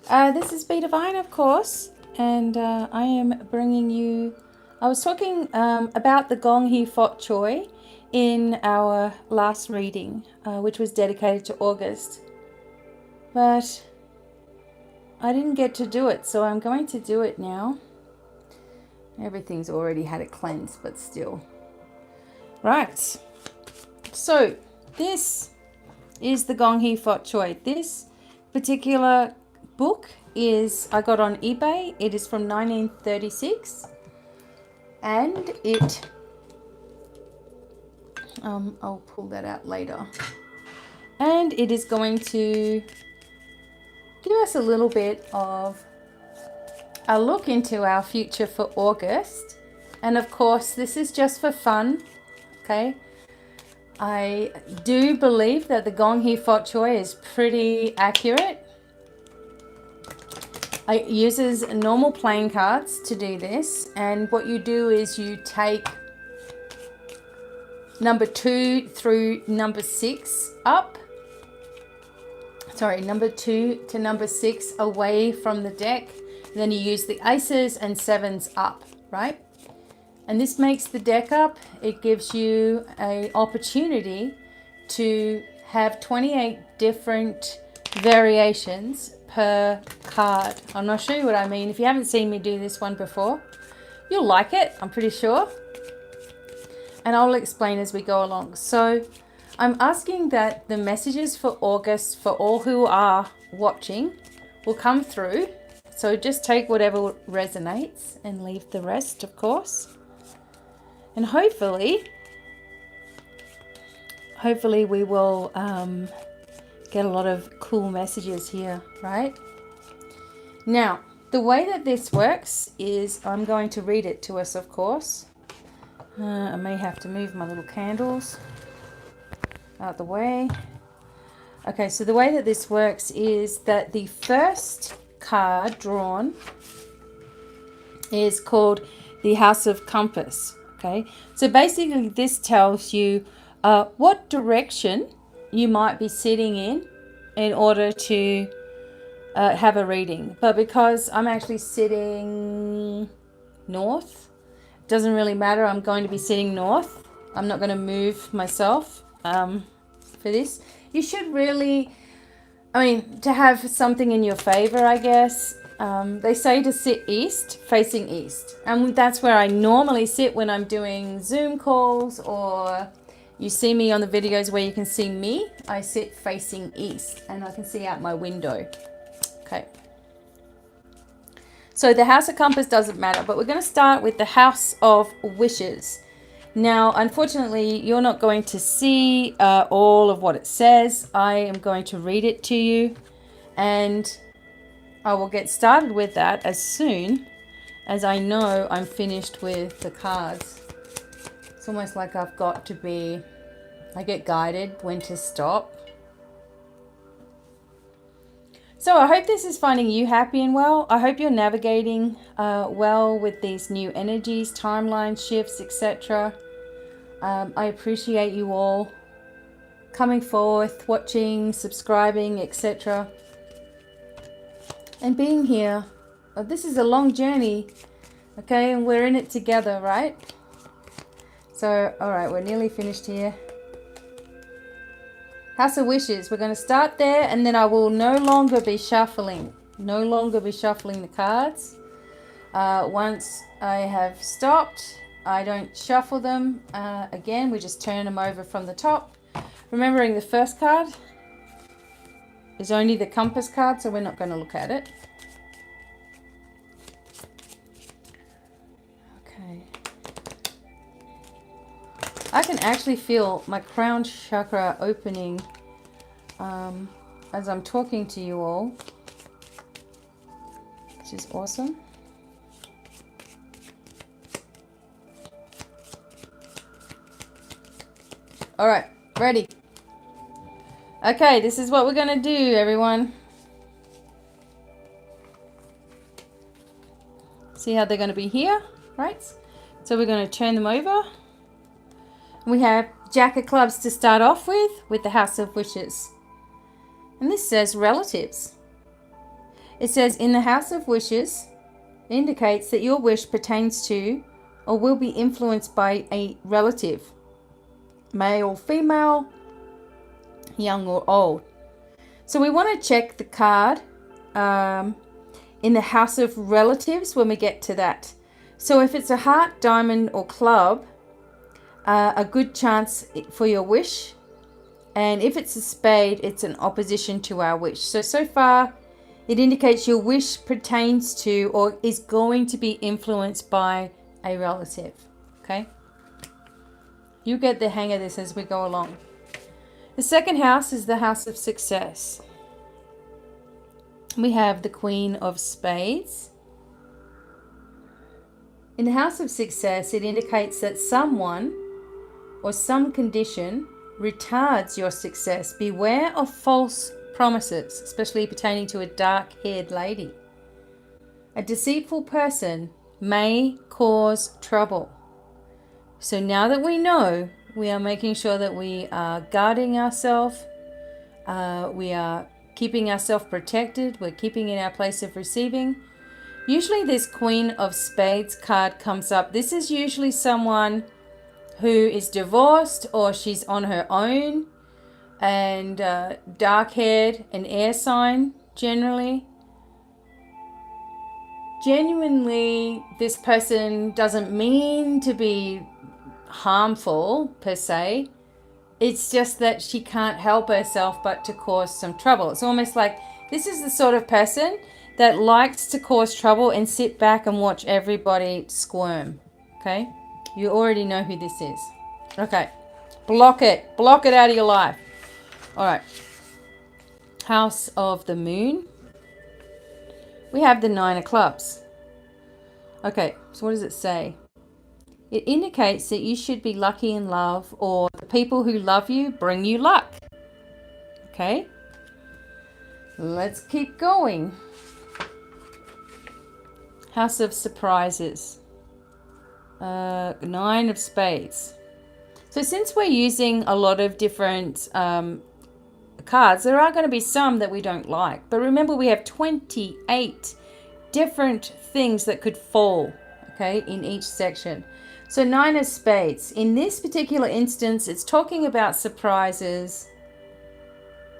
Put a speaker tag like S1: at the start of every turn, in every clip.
S1: This is BDevine, of course, and I am bringing you. I was talking about the Gong Hee Fot Choi in our last reading, which was dedicated to August, but I didn't get to do it, so I'm going to do it now. Everything's already had a cleanse, but still. Right, so this is the Gong Hee Fot Choi. This particular book I got on eBay. It is from 1936, and I'll pull that out later. And it is going to give us a little bit of a look into our future for August. And of course, this is just for fun, okay? I do believe that the Gong Hee Fot Choi is pretty accurate. It uses normal playing cards to do this, and what you do is you take number 2 through number 6 up. Sorry, number 2 to number 6 away from the deck. Then you use the aces and sevens up, right? And this makes the deck up. It gives you an opportunity to have 28 different variations per card. I'm not sure what I mean. If you haven't seen me do this one before, you'll like it, I'm pretty sure. And I'll explain as we go along. So I'm asking that the messages for August for all who are watching will come through. So just take whatever resonates and leave the rest, of course. And hopefully we will get a lot of cool messages here, right? Now, the way that this works is I'm going to read it to us, of course. I may have to move my little candles out the way. Okay, so the way that this works is that the first card drawn is called the House of Compass. Okay, so basically this tells you what direction you might be sitting in order to have a reading. But because I'm actually sitting north, it doesn't really matter. I'm going to be sitting north. I'm not going to move myself for this. You should really, to have something in your favor, I guess. They say to sit east, facing east. And that's where I normally sit when I'm doing Zoom calls, or you see me on the videos where you can see me. I sit facing east and I can see out my window. Okay. So the House of Compass doesn't matter, but we're going to start with the House of Wishes. Now, unfortunately, you're not going to see all of what it says. I am going to read it to you, and I will get started with that as soon as I know I'm finished with the cards. It's almost like I get guided when to stop. So I hope this is finding you happy and well. I hope you're navigating well with these new energies, timeline shifts, etc. I appreciate you all coming forth, watching, subscribing, etc. and being here. This is a long journey, okay, and we're in it together, right? So, all right, we're nearly finished here. House of Wishes, we're going to start there, and then I will no longer be shuffling the cards. Once I have stopped, I don't shuffle them again. We just turn them over from the top. Remembering the first card is only the compass card, so we're not going to look at it. Okay. I can actually feel my crown chakra opening as I'm talking to you all, which is awesome. All right, ready? Okay, this is what we're going to do, everyone. See how they're going to be here, right? So we're going to turn them over. We have Jack of Clubs to start off with the House of Wishes. And this says relatives. It says, in the house of wishes, indicates that your wish pertains to or will be influenced by a relative, male or female, young or old. So we want to check the card in the house of relatives when we get to that. So if it's a heart, diamond or club, a good chance for your wish. And if it's a spade, it's an opposition to our wish. So far, it indicates your wish pertains to or is going to be influenced by a relative. Okay? You get the hang of this as we go along. The second house is the house of success. We have the Queen of Spades. In the house of success, it indicates that someone or some condition retards your success. Beware of false promises, especially pertaining to a dark-haired lady. A deceitful person may cause trouble. So now that we know, we are making sure that we are guarding ourselves. We are keeping ourselves protected. We're keeping in our place of receiving. Usually this Queen of Spades card comes up. This is usually someone who is divorced or she's on her own and dark-haired, an air sign generally. Genuinely, this person doesn't mean to be harmful per se. It's just that she can't help herself but to cause some trouble. It's almost like this is the sort of person that likes to cause trouble and sit back and watch everybody squirm. Okay? You already know who this is. Okay. Block it. Block it out of your life. All right. House of the Moon. We have the Nine of Clubs. Okay. So what does it say? It indicates that you should be lucky in love, or the people who love you bring you luck. Okay. Let's keep going. House of Surprises. Nine of Spades. So since we're using a lot of different cards, there are going to be some that we don't like. But remember, we have 28 different things that could fall, okay, in each section. So Nine of Spades. In this particular instance, it's talking about surprises.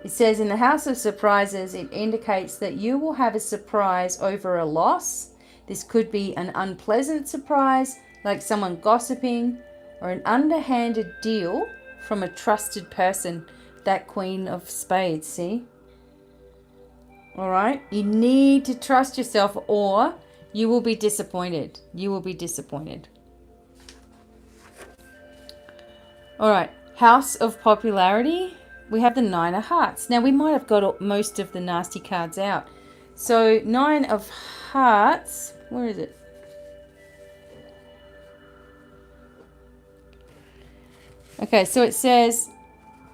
S1: It says in the House of Surprises, it indicates that you will have a surprise over a loss. This could be an unpleasant surprise, like someone gossiping, or an underhanded deal from a trusted person. That Queen of Spades, see? All right? You need to trust yourself or you will be disappointed. You will be disappointed. All right. House of Popularity. We have the Nine of Hearts. Now, we might have got most of the nasty cards out. So, Nine of Hearts. Where is it? Okay, so it says,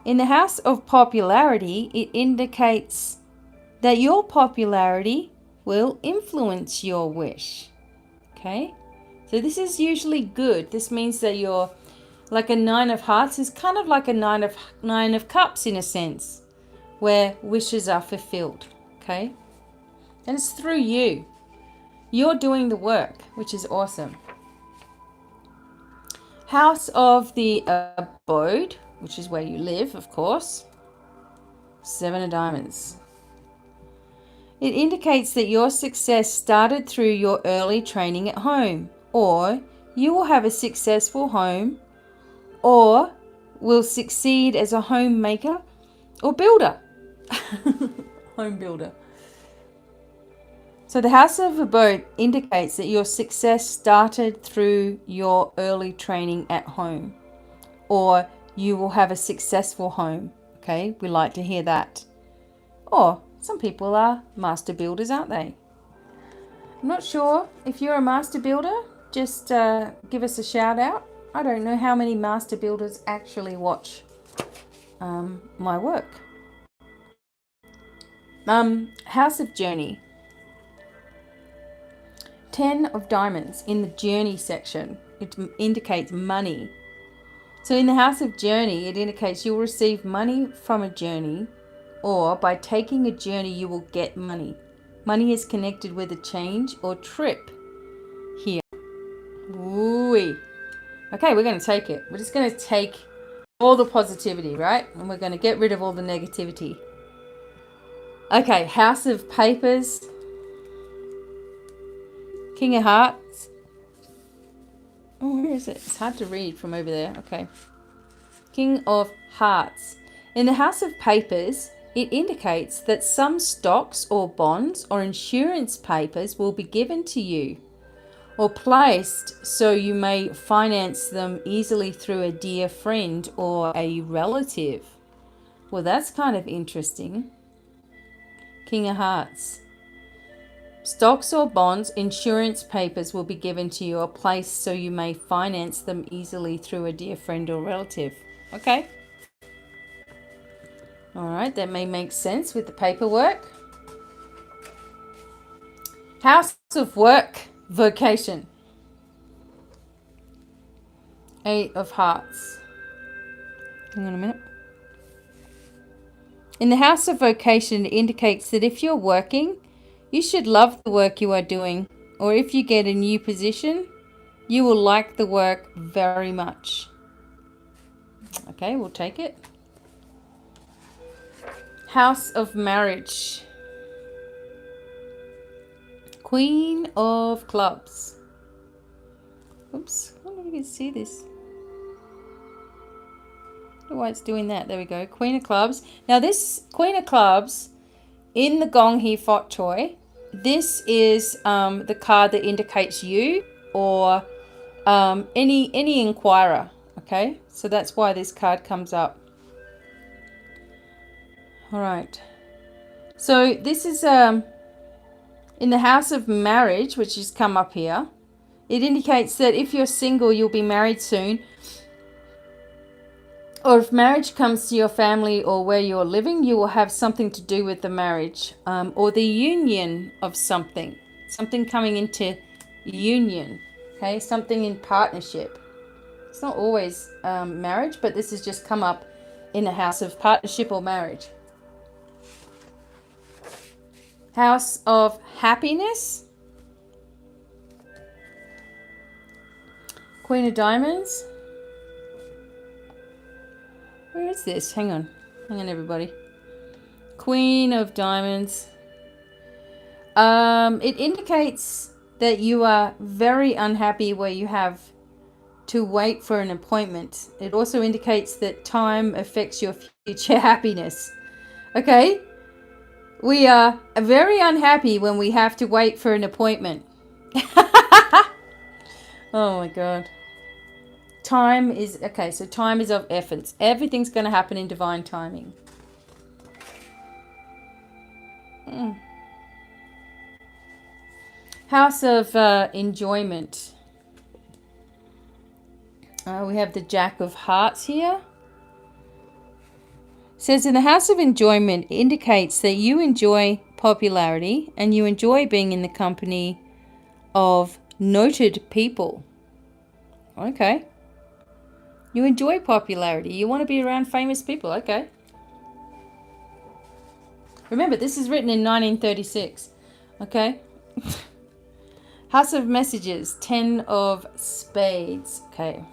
S1: in the House of Popularity, it indicates that your popularity will influence your wish. Okay? So this is usually good. This means that you're like a Nine of Hearts is kind of like a nine of Cups in a sense, where wishes are fulfilled. Okay? And it's through you. You're doing the work, which is awesome. House of the Abode, which is where you live, of course. Seven of Diamonds. It indicates that your success started through your early training at home, or you will have a successful home, or will succeed as a homemaker or builder. Home builder. So the House of Abode indicates that your success started through your early training at home, or you will have a successful home. Okay, we like to hear that. Or some people are master builders, aren't they? I'm not sure if you're a master builder. Just give us a shout out. I don't know how many master builders actually watch my work. House of Journey. 10 of Diamonds in the Journey section. It indicates money. So in the House of Journey, it indicates you'll receive money from a journey, or by taking a journey, you will get money. Money is connected with a change or trip here. Ooh. Okay, we're going to take it. We're just going to take all the positivity, right? And we're going to get rid of all the negativity. Okay, House of Papers. King of Hearts. Oh, where is it? It's hard to read from over there. Okay. King of Hearts. In the House of Papers, it indicates that some stocks or bonds or insurance papers will be given to you or placed so you may finance them easily through a dear friend or a relative. Well, that's kind of interesting. King of Hearts. Stocks or bonds, insurance papers will be given to you or placed so you may finance them easily through a dear friend or relative. Okay. All right, that may make sense with the paperwork. House of Work, Vocation. 8 of Hearts. Hang on a minute. In the House of Vocation, it indicates that if you're working, you should love the work you are doing, or if you get a new position, you will like the work very much. Okay, we'll take it. House of Marriage. Queen of Clubs. Oops, I don't know if you can see this. I don't know why it's doing that. There we go. Queen of Clubs. Now this Queen of Clubs in the Gong Hee Fot Choi, this is the card that indicates you or any inquirer. Okay, so that's why this card comes up. All right. So this is in the House of Marriage, which has come up here. It indicates that if you're single, you'll be married soon. Or if marriage comes to your family or where you're living, you will have something to do with the marriage or the union of something. Something coming into union. Okay, something in partnership. It's not always marriage, but this has just come up in a house of partnership or marriage. House of Happiness. Queen of Diamonds. Where is this? Hang on, everybody. Queen of Diamonds. It indicates that you are very unhappy where you have to wait for an appointment. It also indicates that time affects your future happiness. Okay? We are very unhappy when we have to wait for an appointment. Oh my God. Time is, okay, so time is of essence. Everything's going to happen in divine timing. House of Enjoyment. We have the Jack of Hearts here. It says in the House of Enjoyment indicates that you enjoy popularity and you enjoy being in the company of noted people. Okay. You enjoy popularity. You want to be around famous people. Okay. Remember, this is written in 1936. Okay. House of Messages. 10 of Spades. Okay.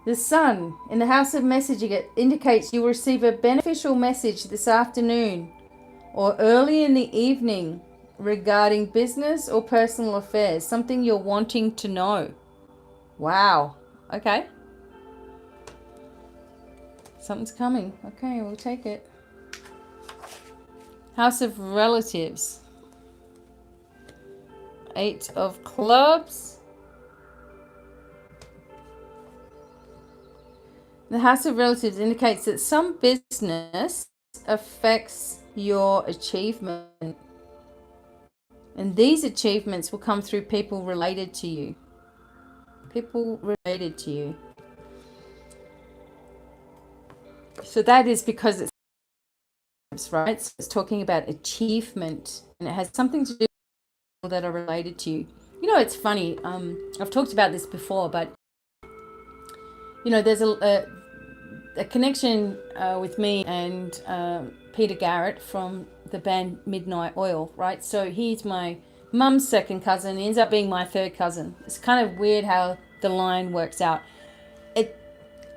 S1: The Sun in the House of Messaging, it indicates you will receive a beneficial message this afternoon or early in the evening regarding business or personal affairs, something you're wanting to know. Wow. Okay. Something's coming. Okay, we'll take it. House of Relatives. 8 of Clubs. The House of Relatives indicates that some business affects your achievement. And these achievements will come through people related to you. People related to you. So that is because it's right. So it's talking about achievement. And it has something to do with people that are related to you. You know, it's funny. I've talked about this before, but you know, there's a connection with me and Peter Garrett from the band Midnight Oil, right? So he's my mum's second cousin. He ends up being my third cousin. It's kind of weird how the line works out.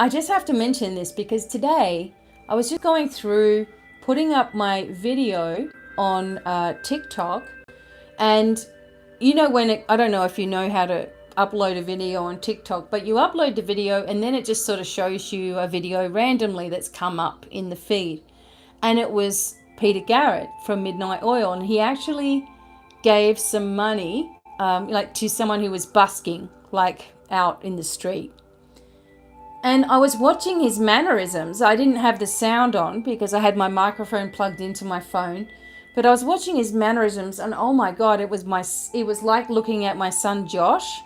S1: I just have to mention this because today I was just going through putting up my video on TikTok, and you know when I don't know if you know how to upload a video on TikTok, but you upload the video and then it just sort of shows you a video randomly that's come up in the feed. And it was Peter Garrett from Midnight Oil, and he actually gave some money like to someone who was busking like out in the street. And I was watching his mannerisms. I didn't have the sound on because I had my microphone plugged into my phone. But I was watching his mannerisms, and oh my God, it was like looking at my son Josh,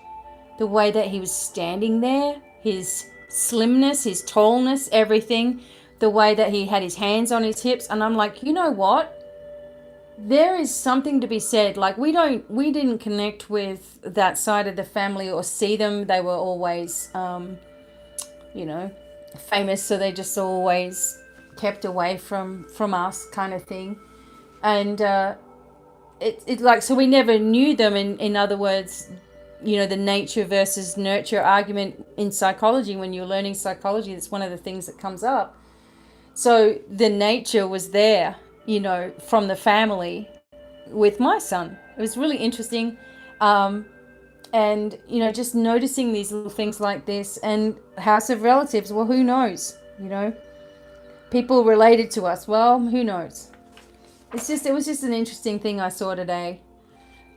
S1: the way that he was standing there, his slimness, his tallness, everything, the way that he had his hands on his hips. And I'm like, you know what? There is something to be said. Like we didn't connect with that side of the family or see them. They were always, famous, so they just always kept away from us, kind of thing. And it like, so we never knew them. In other words, the nature versus nurture argument in psychology, when you're learning psychology, that's one of the things that comes up. So the nature was there, from the family with my son. It was really interesting. And, just noticing these little things like this. And house of relatives, well, who knows? People related to us, well, who knows? It was just an interesting thing I saw today.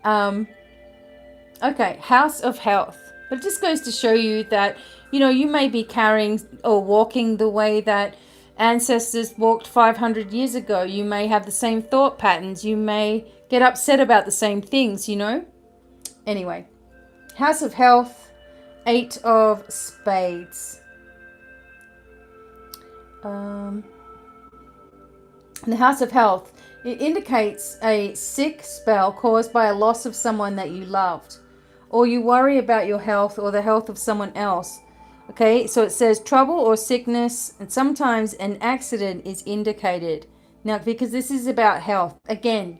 S1: Okay, house of health. But it just goes to show you that, you may be carrying or walking the way that ancestors walked 500 years ago. You may have the same thought patterns. You may get upset about the same things, Anyway, house of health, 8 of spades. The house of health, it indicates a sick spell caused by a loss of someone that you loved, or you worry about your health or the health of someone else. Okay, so it says trouble or sickness, and sometimes an accident is indicated. Now, because this is about health, again,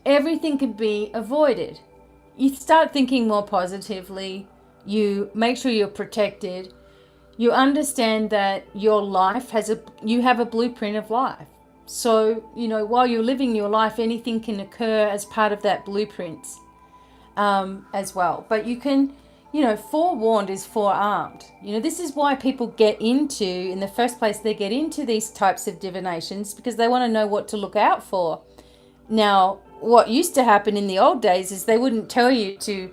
S1: everything can be avoided. You start thinking more positively. You make sure you're protected. You understand that your life you have a blueprint of life. So, while you're living your life, anything can occur as part of that blueprint as well. But you can, forewarned is forearmed. This is why people get into, in the first place, they get into these types of divinations because they want to know what to look out for. Now, what used to happen in the old days is they wouldn't tell you to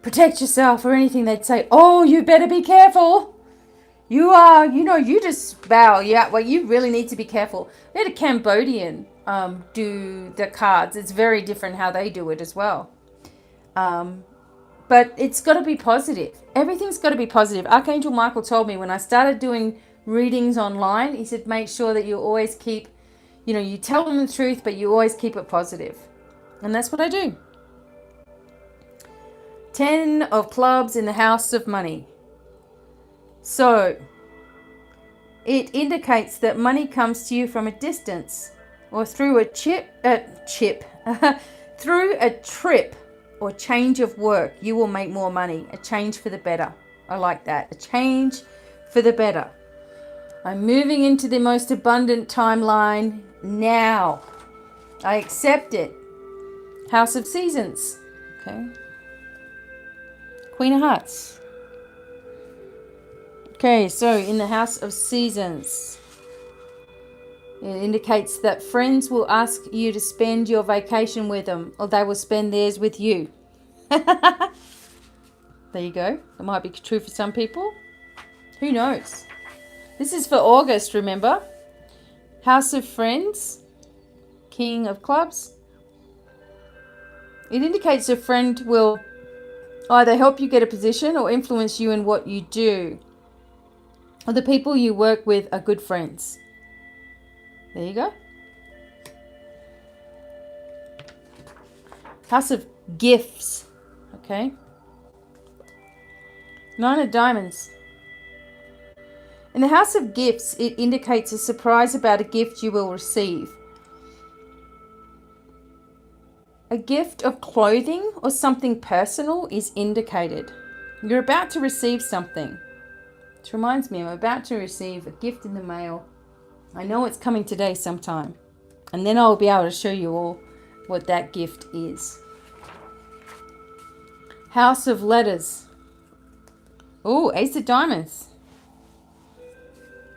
S1: protect yourself or anything. They'd say, oh, you better be careful. You are, you just bow. Yeah, well, you really need to be careful. We had a Cambodian do the cards. It's very different how they do it as well. But it's got to be positive. Everything's got to be positive. Archangel Michael told me when I started doing readings online, he said, make sure that you always keep, you tell them the truth, but you always keep it positive. And that's what I do. 10 of clubs in the house of money. So, it indicates that money comes to you from a distance or through a through a trip or change of work. You will make more money. A change for the better. I like that. A change for the better. I'm moving into the most abundant timeline now. I accept it. House of Seasons. Okay. Queen of Hearts. Okay, so in the House of Seasons, it indicates that friends will ask you to spend your vacation with them, or they will spend theirs with you. There you go. That might be true for some people. Who knows? This is for August, remember? House of Friends, King of Clubs. It indicates a friend will either help you get a position or influence you in what you do. Or the people you work with are good friends. There you go. House of Gifts. Okay. 9 of Diamonds. In the house of gifts, it indicates a surprise about a gift you will receive. A gift of clothing or something personal is indicated. You're about to receive something. Which reminds me, I'm about to receive a gift in the mail. I know it's coming today sometime. And then I'll be able to show you all what that gift is. House of letters. Oh, Ace of Diamonds.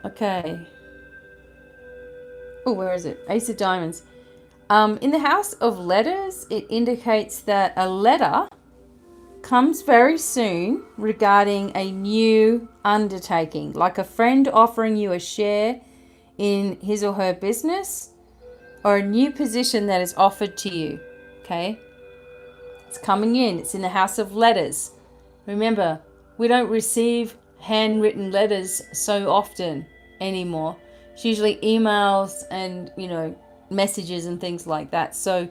S1: Okay. Oh, where is it? Ace of Diamonds. In the house of letters, it indicates that a letter comes very soon regarding a new undertaking, like a friend offering you a share in his or her business, or a new position that is offered to you. Okay? It's coming in. It's in the house of letters. Remember, we don't receive handwritten letters so often anymore. It's usually emails and, messages and things like that. So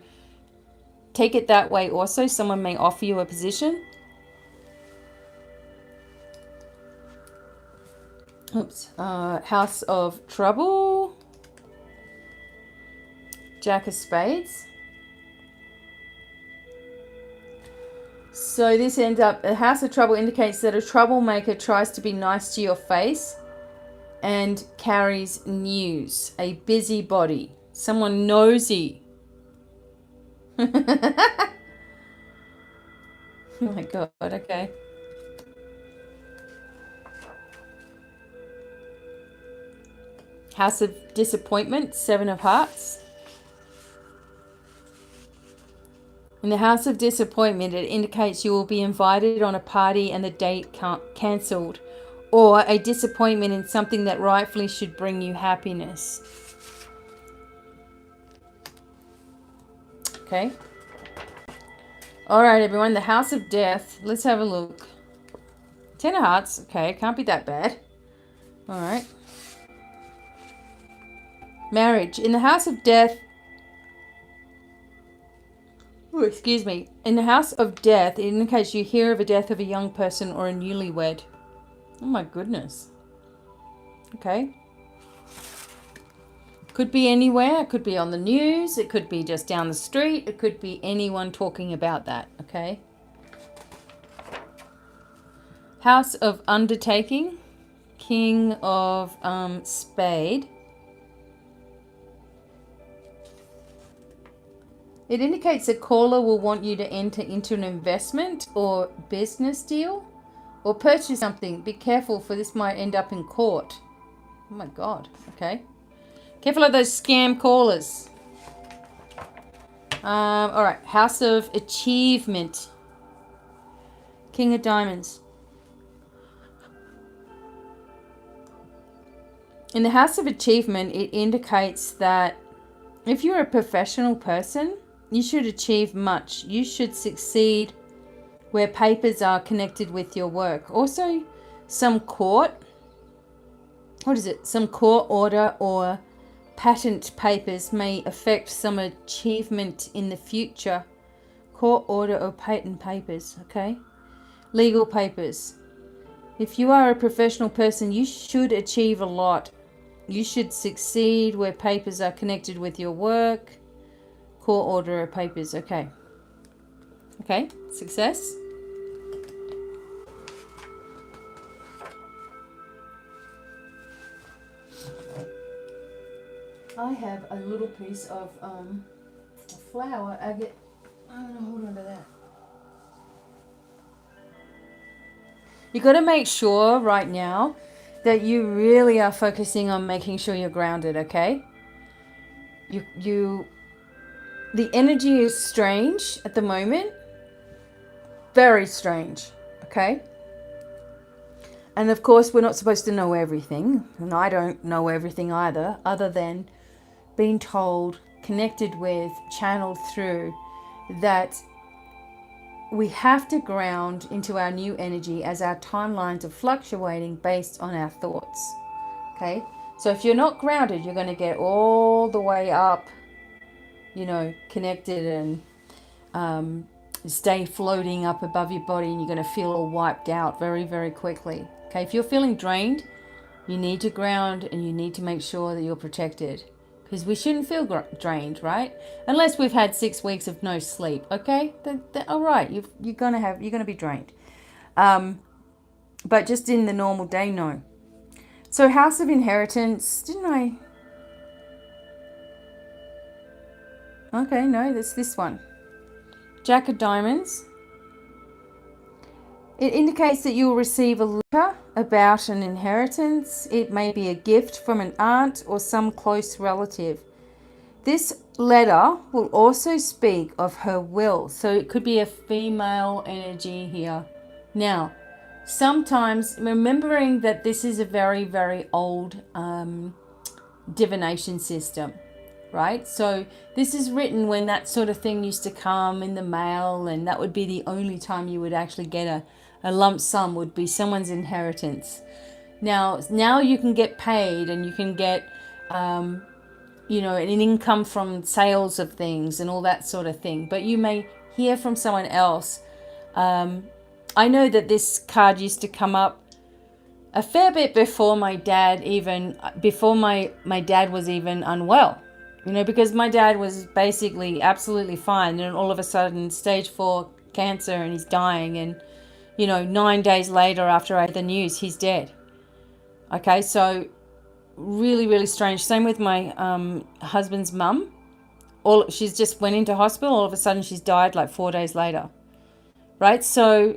S1: take it that way also. Someone may offer you a position. Oops. House of trouble. Jack of spades. So this ends up, a house of trouble indicates that a troublemaker tries to be nice to your face and carries news. A busybody. Someone nosy. Oh my God, okay. House of disappointment, Seven of Hearts. In the house of disappointment, it indicates you will be invited on a party and the date cancelled, or a disappointment in something that rightfully should bring you happiness. Okay. All right, everyone. The house of death. Let's have a look. 10 of Hearts. Okay, can't be that bad. All right. Marriage. In the house of death. Oh, excuse me. In the house of death, it indicates you hear of a death of a young person or a newlywed. Oh my goodness. Okay. Could be anywhere. It could be on the news. It could be just down the street. It could be anyone talking about that. Okay. House of undertaking. King of spade. It indicates a caller will want you to enter into an investment or business deal or purchase something. Be careful, for this might end up in court. Oh my God. Okay. Careful of those scam callers. All right. House of achievement. King of diamonds. In the house of achievement, it indicates that if you're a professional person, you should achieve much. You should succeed where papers are connected with your work. Also, some court, some court order or patent papers may affect some achievement in the future. Court order or patent papers, okay? Legal papers. If you are a professional person, you should achieve a lot. You should succeed where papers are connected with your work. Court order or papers, okay. Okay, success. I have a little piece of flour. I'm going to hold on to that. You got to make sure right now that you really are focusing on making sure you're grounded, okay? The energy is strange at the moment. Very strange, okay? And of course, we're not supposed to know everything. And I don't know everything either, other than being told, connected with, channeled through, that we have to ground into our new energy as our timelines are fluctuating based on our thoughts. Okay? So if you're not grounded, you're going to get all the way up, connected and stay floating up above your body, and you're going to feel all wiped out very, very quickly. Okay? If you're feeling drained, You need to ground, and you need to make sure that you're protected. Because we shouldn't feel drained, right? Unless we've had 6 weeks of no sleep. Okay, all right. You're gonna be drained. But just in the normal day, no. So House of Inheritance, didn't I? Okay, no, that's this one. Jack of Diamonds. It indicates that you will receive a letter about an inheritance. It may be a gift from an aunt or some close relative. This letter will also speak of her will. So it could be a female energy here. Now, sometimes remembering that this is a very, very old divination system, right? So this is written when that sort of thing used to come in the mail, and that would be the only time you would actually get a lump sum, would be someone's inheritance. Now you can get paid, and you can get an income from sales of things and all that sort of thing. But you may hear from someone else. I know that this card used to come up a fair bit before my dad was even unwell. Because my dad was basically absolutely fine, and all of a sudden stage 4 cancer, and he's dying, and 9 days later after I had the news, he's dead. Okay, so really, really strange. Same with my husband's mum. She's just went into hospital, all of a sudden she's died like 4 days later. Right? So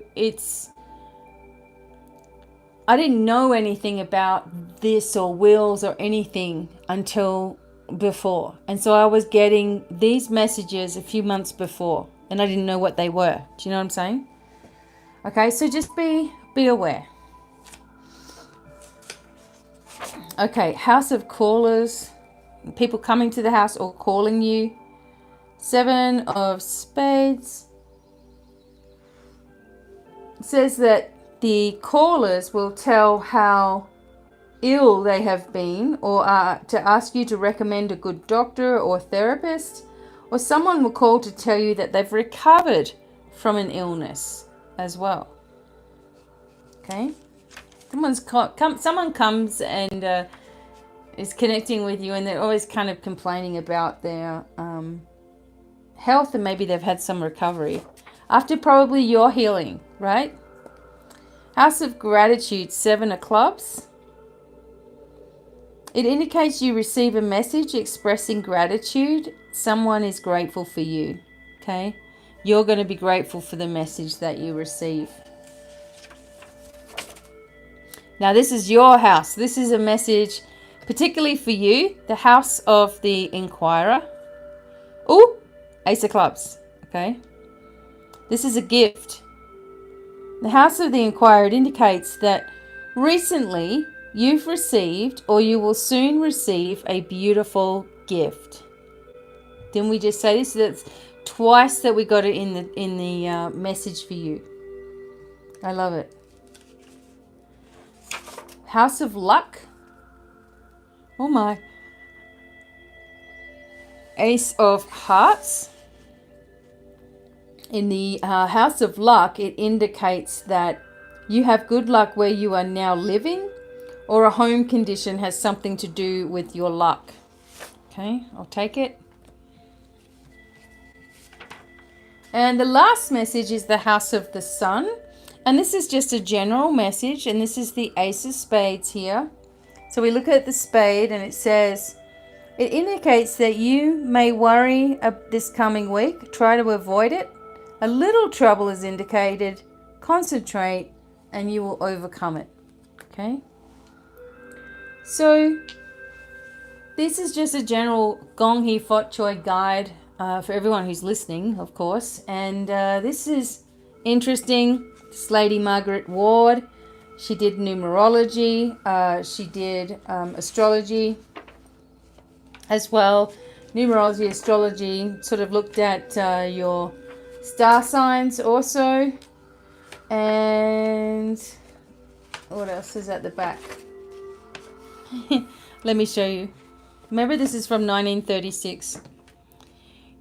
S1: I didn't know anything about this or wills or anything until before. And so I was getting these messages a few months before, and I didn't know what they were. Do you know what I'm saying? Okay, so just be aware. Okay, House of Callers. People coming to the house or calling you. 7 of Spades. It says that the callers will tell how ill they have been, or to ask you to recommend a good doctor or therapist, or someone will call to tell you that they've recovered from an illness as well. Okay, someone comes and is connecting with you, and they're always kind of complaining about their health, and maybe they've had some recovery after probably your healing, right? House of Gratitude, 7 of Clubs. It indicates you receive a message expressing gratitude. Someone is grateful for you. Okay? You're going to be grateful for the message that you receive. Now, this is your house. This is a message particularly for you. The House of the Enquirer. Oh, Ace of Clubs. Okay? This is a gift. The House of the Enquirer, it indicates that recently you've received, or you will soon receive, a beautiful gift. Didn't we just say this? That's twice that we got it in the message for you. I love it. House of Luck. Oh my. Ace of Hearts. In the House of Luck, it indicates that you have good luck where you are now living, or a home condition has something to do with your luck. Okay, I'll take it. And the last message is the House of the Sun. And this is just a general message, and this is the Ace of Spades here. So we look at the spade, and it says, it indicates that you may worry this coming week. Try to avoid it. A little trouble is indicated. Concentrate, and you will overcome it. Okay? So, this is just a general Gong Hee Fot Choi guide for everyone who's listening, of course. And this is interesting. This lady, Margaret Ward, she did numerology. She did astrology as well. Numerology, astrology, sort of looked at your star signs also. And what else is at the back? Let me show you. Remember, this is from 1936.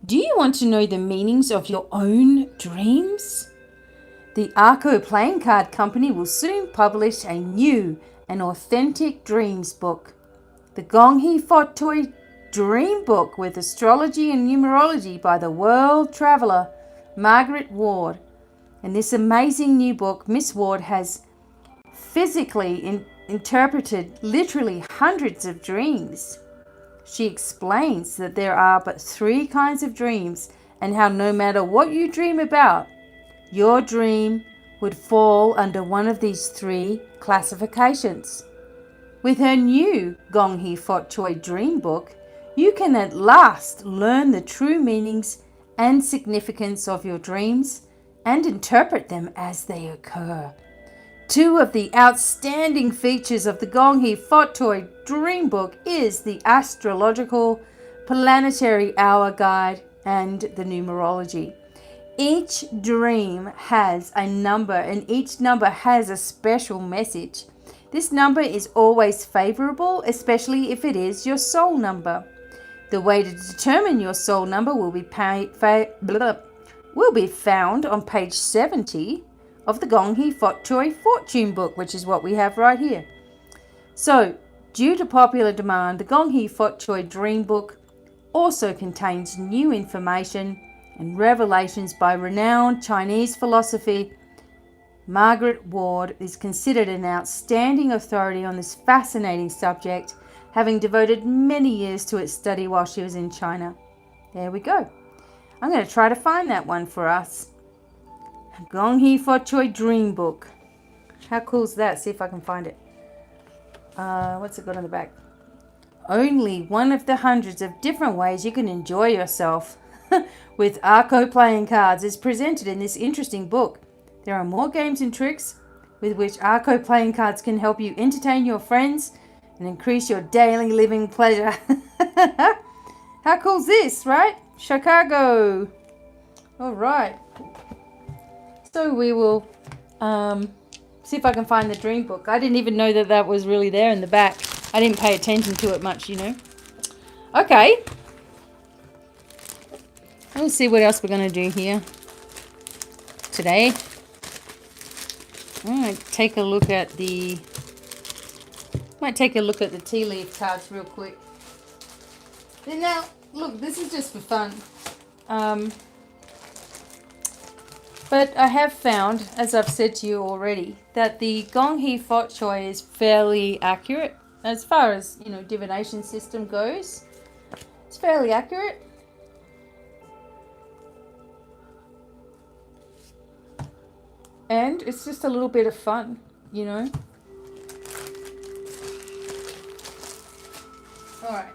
S1: Do you want to know the meanings of your own dreams? The Arco Playing Card Company will soon publish a new an authentic dreams book. The Gong Hee Fot Toi Dream Book with Astrology and Numerology by the world traveler Margaret Ward. In this amazing new book, Miss Ward has physically interpreted literally hundreds of dreams. She explains that there are but 3 kinds of dreams and how no matter what you dream about, your dream would fall under one of these 3 classifications. With her new Gong Hee Fot Toi Dream Book, you can at last learn the true meanings and significance of your dreams and interpret them as they occur. 2 of the outstanding features of the Gong Hee Fot Toi Dream Book is the astrological planetary hour guide and the numerology. Each dream has a number and each number has a special message. This number is always favorable, especially if it is your soul number. The way to determine your soul number will be found on page 70 of the Gong Hee Fot Toi Fortune Book, which is what we have right here. So, due to popular demand, the Gong Hee Fot Toi Dream Book also contains new information and revelations by renowned Chinese philosophy. Margaret Ward is considered an outstanding authority on this fascinating subject, having devoted many years to its study while she was in China. There we go. I'm going to try to find that one for us. Gong Hee Fot Toi Dream Book. How cool is that? See if I can find it. What's it got on the back? Only one of the hundreds of different ways you can enjoy yourself with Arco playing cards is presented in this interesting book. There are more games and tricks with which Arco playing cards can help you entertain your friends and increase your daily living pleasure. How cool is this, right? Chicago. All right. So we will see if I can find the dream book. I didn't even know that that was really there in the back. I didn't pay attention to it much, you know. Okay. Let's see what else we're going to do here today. I might take a look at the tea leaf cards real quick. Now, look, this is just for fun. But I have found, as I've said to you already, that the Gong Hee Fot Toi is fairly accurate as far as, you know, divination system goes. It's fairly accurate. And it's just a little bit of fun, you know. Alright.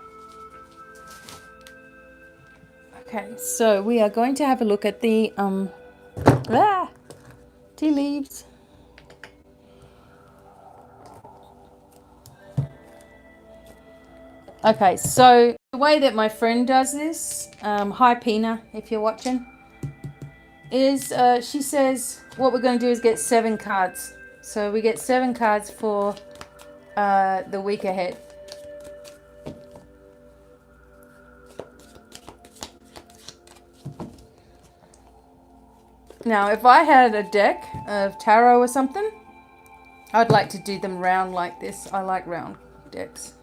S1: Okay, so we are going to have a look at the tea leaves. Okay, so the way that my friend does this, hi Pina, if you're watching, is she says what we're going to do is get 7 cards. So we get 7 cards for the week ahead. Now, if I had a deck of tarot or something, I'd like to do them round like this. I like round decks.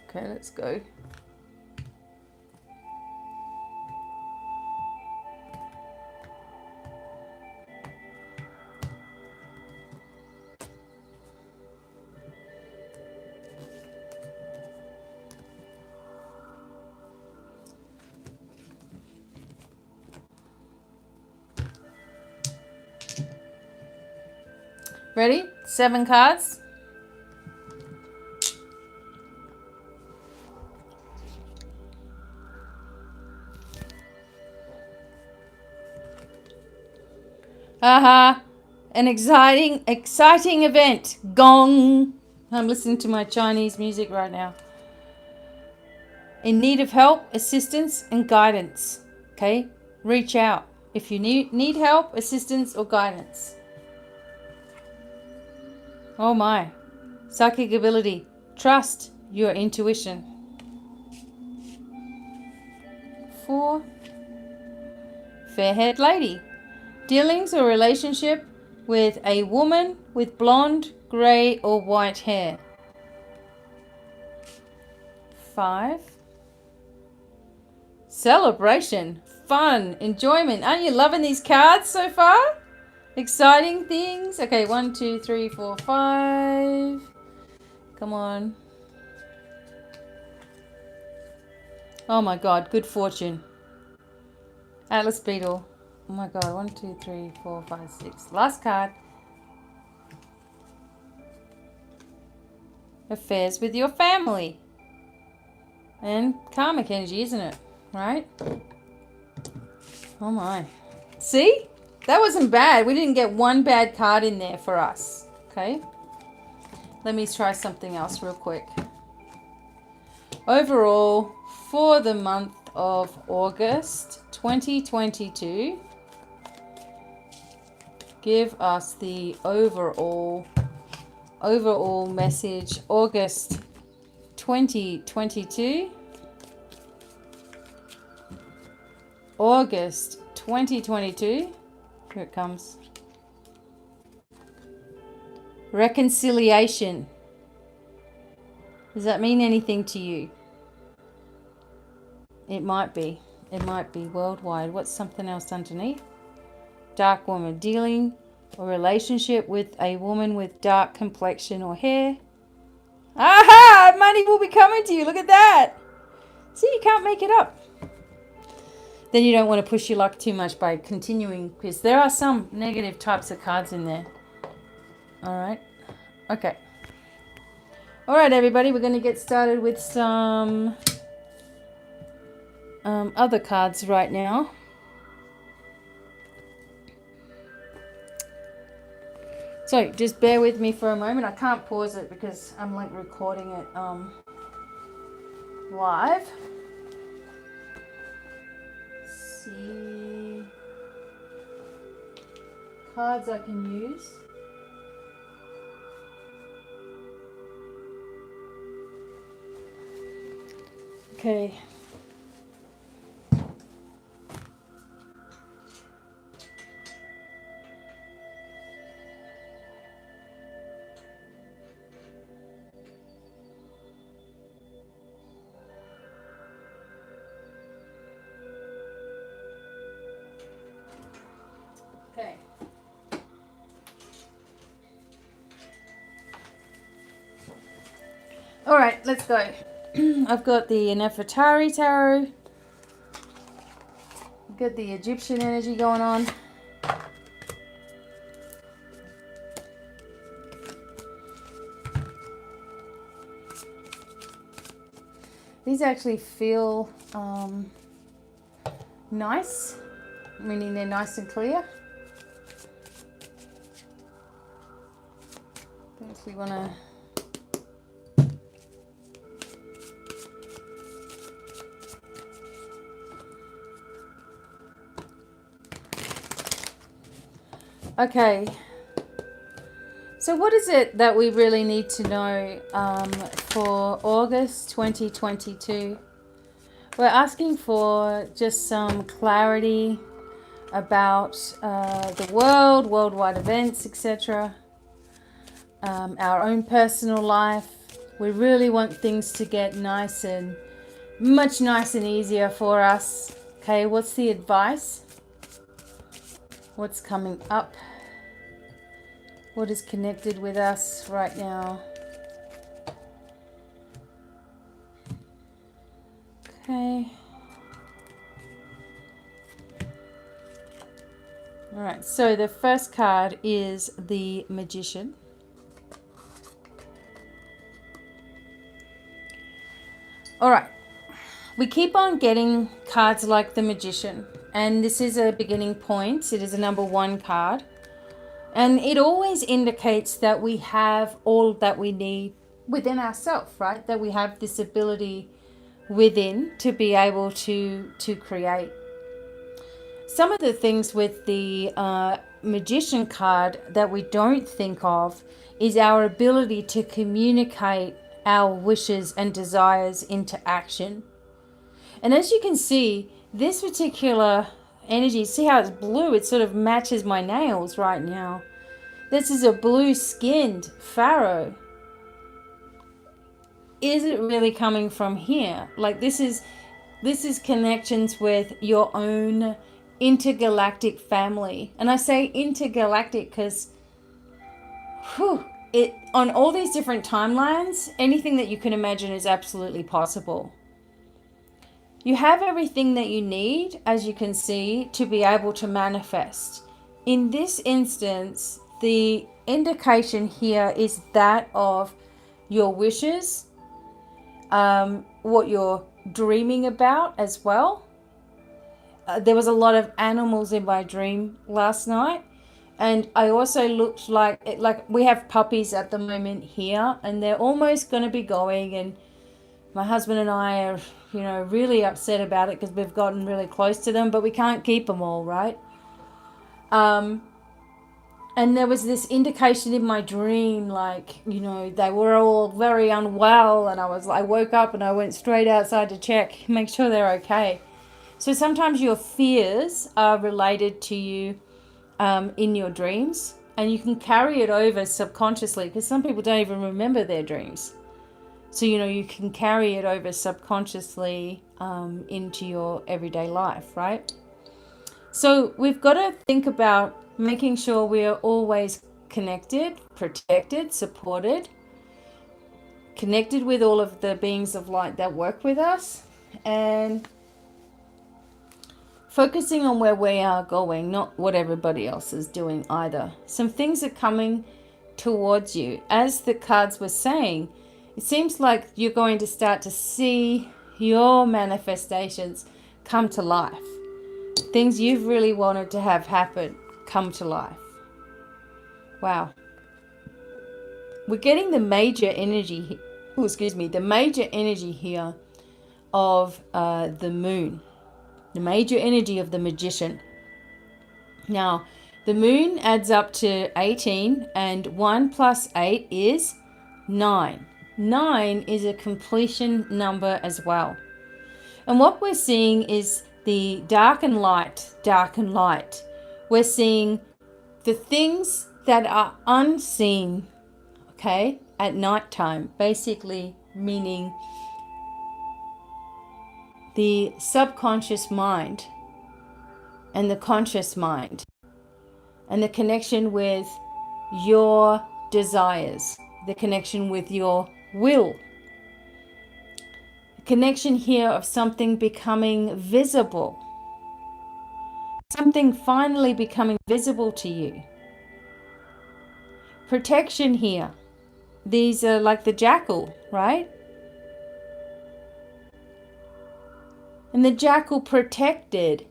S1: Okay, let's go. Ready? 7 cards. An exciting event. Gong. I'm listening to my Chinese music right now. In need of help, assistance, and guidance. Okay? Reach out if you need help, assistance, or guidance. Oh my. Psychic ability. Trust your intuition. 4. Fair-haired lady. Dealings or relationship with a woman with blonde, grey or white hair. 5. Celebration. Fun. Enjoyment. Aren't you loving these cards so far? Exciting things. Okay, 1, 2, 3, 4, 5. Come on. Oh my God, good fortune. Atlas beetle. Oh my God, 1, 2, 3, 4, 5, 6. Last card. Affairs with your family. And karmic energy, isn't it? Right? Oh my. See? That wasn't bad. We didn't get one bad card in there for us. Okay? Let me try something else real quick. Overall, for the month of August 2022, give us the overall message. August 2022. August 2022. Here it comes. Reconciliation. Does that mean anything to you? It might be. It might be worldwide. What's something else underneath? Dark woman. Dealing or relationship with a woman with dark complexion or hair. Aha! Money will be coming to you. Look at that. See, you can't make it up. Then you don't want to push your luck too much by continuing, because there are some negative types of cards in there. All right. Okay. All right, everybody. We're going to get started with some other cards right now. So just bear with me for a moment. I can't pause it because I'm like recording it live. Let's see, cards I can use. Okay. Okay. All right, let's go. I've got the Nefertari Tarot. I've got the Egyptian energy going on. These actually feel nice, meaning they're nice and clear. I actually want to okay, so what is it that we really need to know for August 2022? We're asking for just some clarity about the world, worldwide events, etc. Our own personal life. We really want things to get much nice and easier for us. Okay, what's the advice? What's coming up? What is connected with us right now? Okay. All right, so the first card is the Magician. All right, we keep on getting cards like the Magician, and this is a beginning point. It is a number 1 card, and it always indicates that we have all that we need within ourselves, right? That we have this ability within to be able to create. Some of the things with the Magician card that we don't think of is our ability to communicate our wishes and desires into action. And as you can see, this particular energy, see how it's blue? It sort of matches my nails right now. This is a blue-skinned pharaoh. Is it really coming from here? Like this is connections with your own intergalactic family. And I say intergalactic because it on all these different timelines, anything that you can imagine is absolutely possible. You have everything that you need, as you can see, to be able to manifest. In this instance, the indication here is that of your wishes, what you're dreaming about as well. There was a lot of animals in my dream last night, and I also looked like we have puppies at the moment here, and they're almost going to be going, and my husband and I are, really upset about it because we've gotten really close to them, but we can't keep them all, right? And there was this indication in my dream, they were all very unwell, and I woke up and I went straight outside to check, make sure they're okay. So sometimes your fears are related to you in your dreams, and you can carry it over subconsciously because some people don't even remember their dreams. So, you can carry it over subconsciously into your everyday life, right? So we've got to think about making sure we are always connected, protected, supported, connected with all of the beings of light that work with us, and focusing on where we are going, not what everybody else is doing either. Some things are coming towards you. As the cards were saying, it seems like you're going to start to see your manifestations come to life. Things you've really wanted to have happen come to life. Wow. We're getting the major energy, the major energy here of the moon. The major energy of the magician. Now, the moon adds up to 18, and 1 plus 8 is 9. 9 is a completion number as well. And what we're seeing is the dark and light, dark and light. We're seeing the things that are unseen, okay, at nighttime, basically meaning the subconscious mind and the conscious mind, and the connection with your desires, the connection with your will, the connection here of something becoming visible, something finally becoming visible to you. Protection here. These are like the jackal, right? And the jackal protected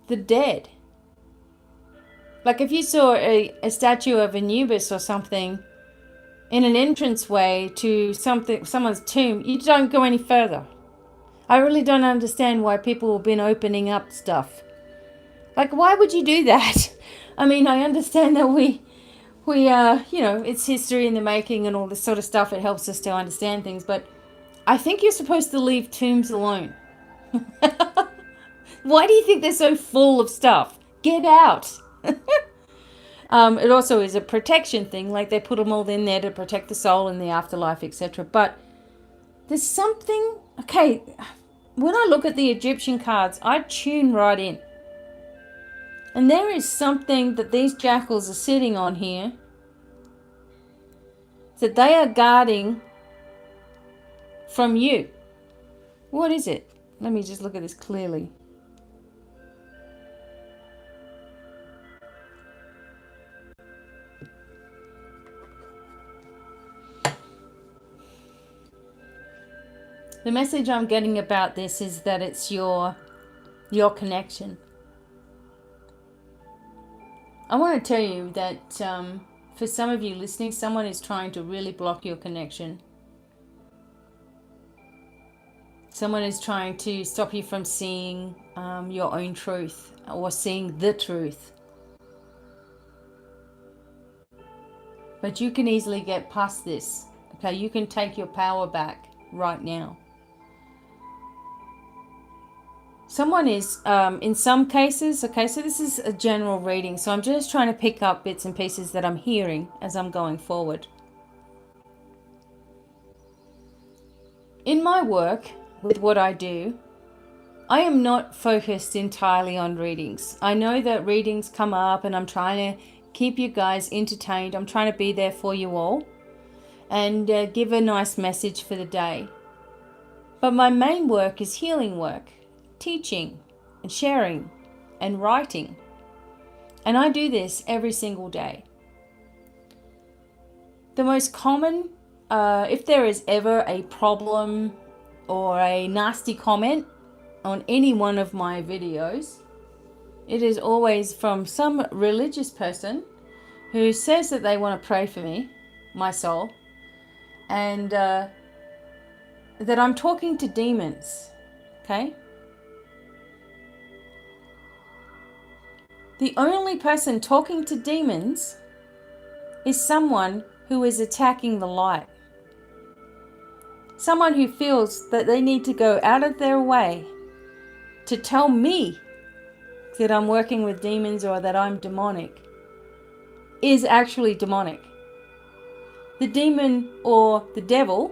S1: the dead. Like if you saw a statue of Anubis or something in an entranceway to someone's tomb, you don't go any further. I really don't understand why people have been opening up stuff. Like, why would you do that? I mean, I understand that we it's history in the making and all this sort of stuff. It helps us to understand things, but I think you're supposed to leave tombs alone. Why do you think they're so full of stuff? Get out. It also is a protection thing, like they put them all in there to protect the soul in the afterlife, etc. But there's something, okay, when I look at the Egyptian cards, I tune right in. And there is something that these jackals are sitting on here that they are guarding from you. What is it? Let me just look at this clearly. The message I'm getting about this is that it's your connection. I want to tell you that for some of you listening, someone is trying to really block your connection. Someone is trying to stop you from seeing your own truth or seeing the truth. But you can easily get past this. Okay, you can take your power back right now. someone is, in some cases, okay, so this is a general reading, so I'm just trying to pick up bits and pieces that I'm hearing as I'm going forward. In my work, with what I do, I am not focused entirely on readings. I know that readings come up and I'm trying to keep you guys entertained. I'm trying to be there for you all and give a nice message for the day. But my main work is healing work, teaching and sharing and writing. And I do this every single day. The most common, if there is ever a problem or a nasty comment on any one of my videos, it is always from some religious person who says that they want to pray for me, my soul, and that I'm talking to demons, okay? The only person talking to demons is someone who is attacking the light. Someone who feels that they need to go out of their way to tell me that I'm working with demons or that I'm demonic is actually demonic. The demon or the devil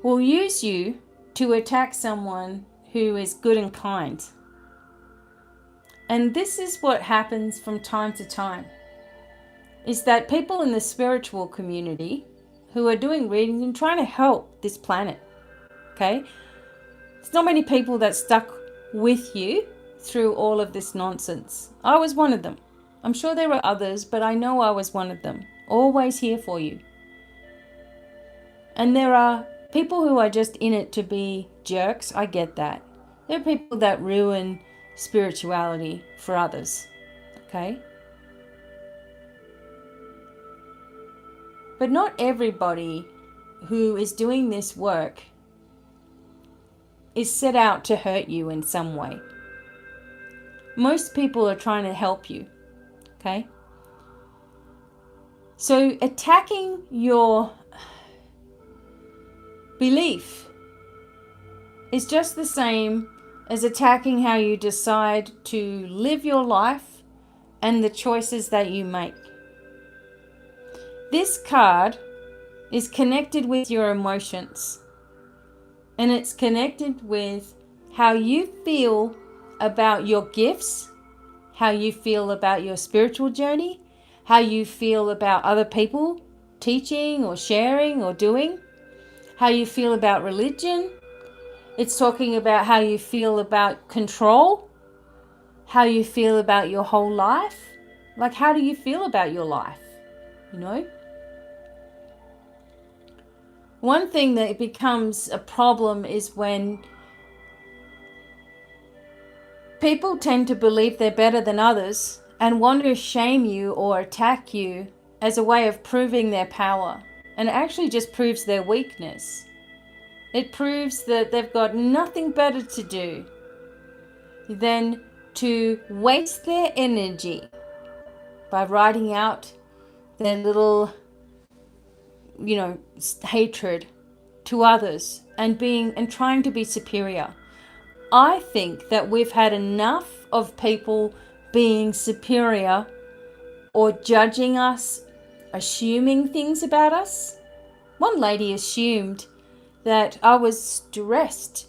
S1: will use you to attack someone who is good and kind. And this is what happens from time to time, is that people in the spiritual community who are doing readings and trying to help this planet, okay? There's not many people that stuck with you through all of this nonsense. I was one of them. I'm sure there are others, but I know I was one of them. Always here for you. And there are people who are just in it to be jerks. I get that. There are people that ruin spirituality for others, okay? But not everybody who is doing this work is set out to hurt you in some way. Most people are trying to help you, okay? So attacking your belief is just the same as attacking how you decide to live your life and the choices that you make. This card is connected with your emotions, and it's connected with how you feel about your gifts, how you feel about your spiritual journey, how you feel about other people teaching or sharing or doing, how you feel about religion. It's talking about how you feel about control, how you feel about your whole life. Like, how do you feel about your life? You know? One thing that becomes a problem is when people tend to believe they're better than others and want to shame you or attack you as a way of proving their power. And it actually just proves their weakness. It proves that they've got nothing better to do than to waste their energy by writing out their little, hatred to others and trying to be superior. I think that we've had enough of people being superior or judging us, assuming things about us. One lady assumed that I was stressed.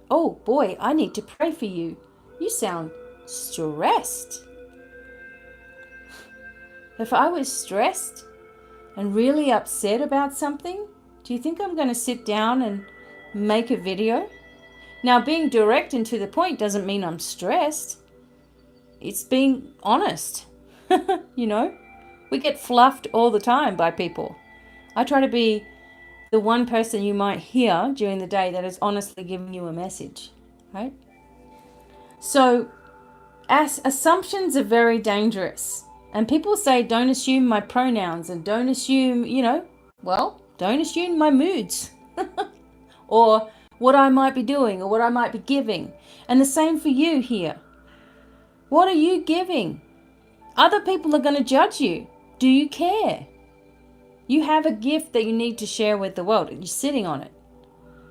S1: Oh boy, I need to pray for you. You sound stressed. If I was stressed and really upset about something, do you think I'm going to sit down and make a video? Now, being direct and to the point doesn't mean I'm stressed. It's being honest. We get fluffed all the time by people. I try to be the one person you might hear during the day that is honestly giving you a message, right? So, assumptions are very dangerous. And people say, don't assume my pronouns and don't assume, don't assume my moods or what I might be doing or what I might be giving. And the same for you here. What are you giving? Other people are going to judge you. Do you care? You have a gift that you need to share with the world. You're sitting on it.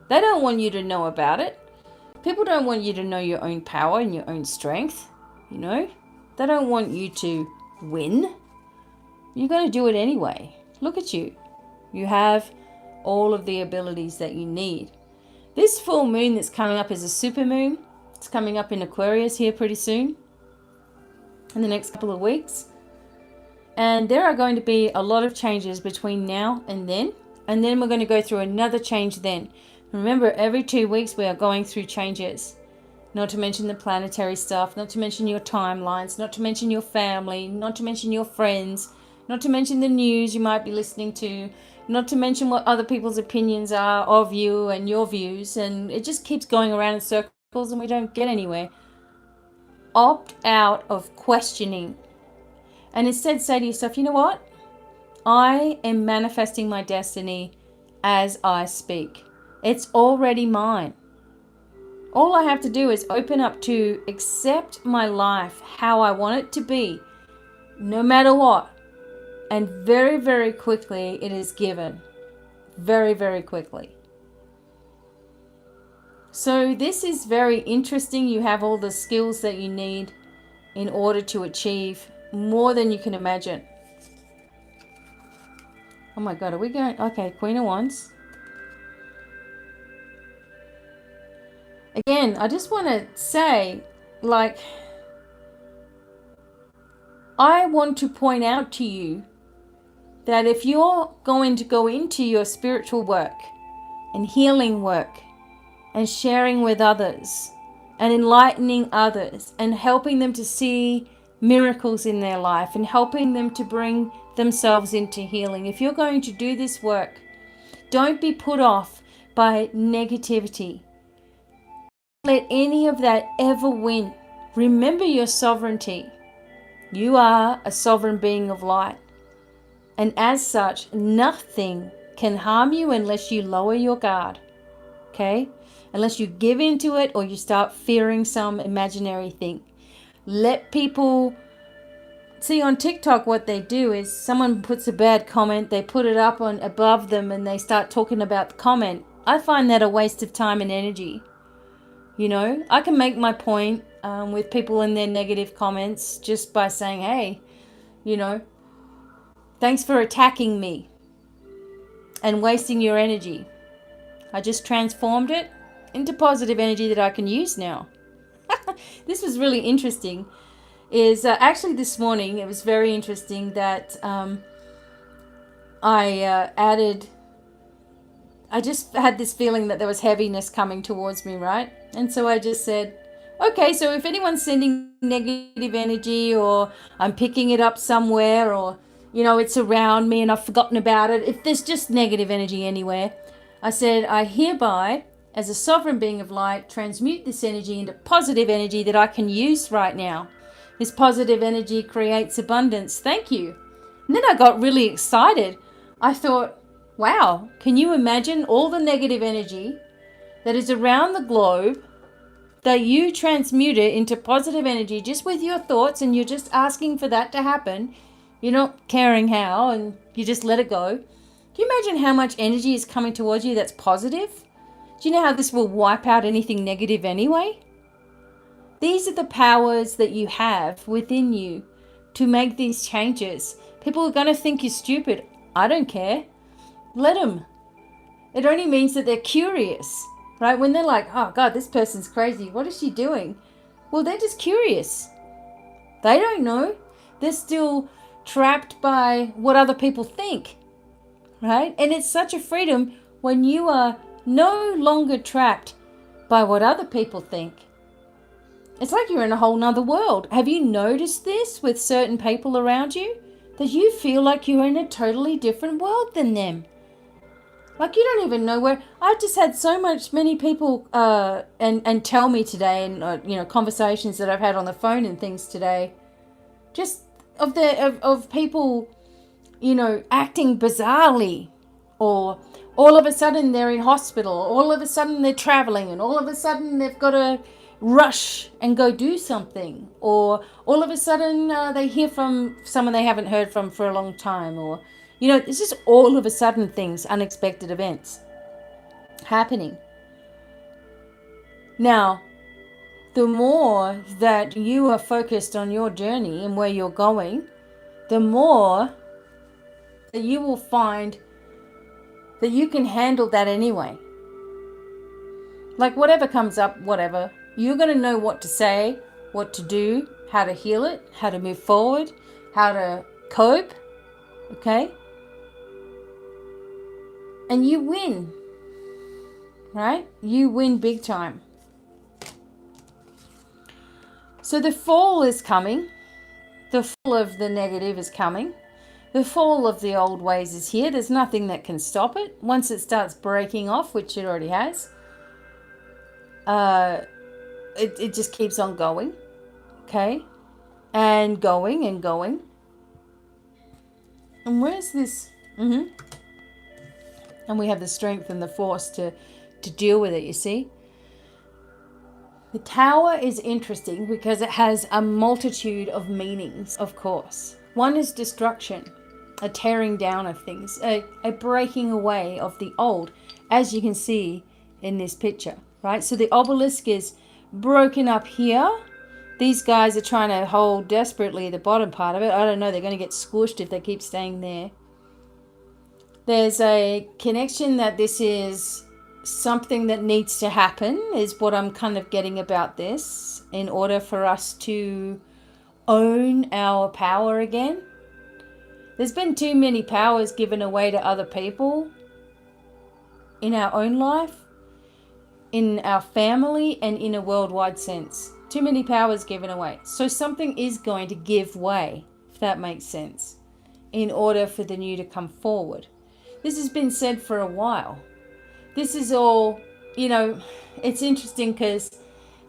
S1: They don't want you to know about it. People don't want you to know your own power and your own strength, you know. They don't want you to win. You're going to do it anyway. Look at you. You have all of the abilities that you need. This full moon that's coming up is a super moon. It's coming up in Aquarius here pretty soon, in the next couple of weeks. And there are going to be a lot of changes between now and then. And then we're going to go through another change then. Remember, every 2 weeks we are going through changes. Not to mention the planetary stuff, not to mention your timelines, not to mention your family, not to mention your friends, not to mention the news you might be listening to, not to mention what other people's opinions are of you and your views. And it just keeps going around in circles and we don't get anywhere. Opt out of questioning. And instead say to yourself, you know what? I am manifesting my destiny as I speak. It's already mine. All I have to do is open up to accept my life how I want it to be, no matter what. And very, very quickly it is given. Very, very quickly. So this is very interesting. You have all the skills that you need in order to achieve more than you can imagine. Oh my God, are we going? Okay, Queen of Wands. Again, I just want to say, I want to point out to you that if you're going to go into your spiritual work and healing work and sharing with others and enlightening others and helping them to see miracles in their life and helping them to bring themselves into healing, if you're going to do this work, don't be put off by negativity. Let any of that ever win. Remember your sovereignty. You are a sovereign being of light. And as such, nothing can harm you unless you lower your guard. Okay? Unless you give into it or you start fearing some imaginary thing. Let people see on TikTok. What they do is someone puts a bad comment, they put it up on above them and they start talking about the comment. I find that a waste of time and energy. You know, I can make my point with people in their negative comments just by saying, hey, you know, thanks for attacking me and wasting your energy. I just transformed it into positive energy that I can use now. This was really interesting. Actually this morning, it was very interesting that I just had this feeling that there was heaviness coming towards me, right? And so I just said, okay, so if anyone's sending negative energy or I'm picking it up somewhere or, you know, it's around me and I've forgotten about it, if there's just negative energy anywhere, I said, I hereby, as a sovereign being of light, transmute this energy into positive energy that I can use right now. This positive energy creates abundance. Thank you. And then I got really excited. I thought, wow, can you imagine all the negative energy that is around the globe that you transmute it into positive energy just with your thoughts and you're just asking for that to happen. You're not caring how and you just let it go. Can you imagine how much energy is coming towards you that's positive? Do you know how this will wipe out anything negative anyway? These are the powers that you have within you to make these changes. People are going to think you're stupid. I don't care. Let them. It only means that they're curious, right? When they're like, oh God, this person's crazy. What is she doing? Well, they're just curious. They don't know. They're still trapped by what other people think, right? And it's such a freedom when you are no longer trapped by what other people think. It's like you're in a whole nother world. Have you noticed this with certain people around you? That you feel like you're in a totally different world than them. Like you don't even know where. I've just had many people and tell me today, and conversations that I've had on the phone and things today, just of people, acting bizarrely, or all of a sudden they're in hospital, all of a sudden they're traveling, and all of a sudden they've got to rush and go do something, or all of a sudden they hear from someone they haven't heard from for a long time, or it's just all of a sudden things, unexpected events happening. Now, the more that you are focused on your journey and where you're going, the more that you will find that you can handle that anyway. Like whatever comes up, whatever, you're going to know what to say, what to do, how to heal it, how to move forward, how to cope, okay? And you win, right? You win big time. So the fall is coming. The fall of the negative is coming. The fall of the old ways is here. There's nothing that can stop it. Once it starts breaking off, which it already has, it just keeps on going, okay? And going and going. And where's this? And we have the strength and the force to deal with it, you see? The Tower is interesting because it has a multitude of meanings, of course. One is destruction, a tearing down of things, a breaking away of the old, as you can see in this picture, right? So the obelisk is broken up here. These guys are trying to hold desperately the bottom part of it. I don't know, they're going to get squished if they keep staying there. There's a connection that this is something that needs to happen, is what I'm kind of getting about this, in order for us to own our power again. There's been too many powers given away to other people in our own life, in our family, and in a worldwide sense. Too many powers given away. So something is going to give way, if that makes sense, in order for the new to come forward. This has been said for a while. This is all, it's interesting because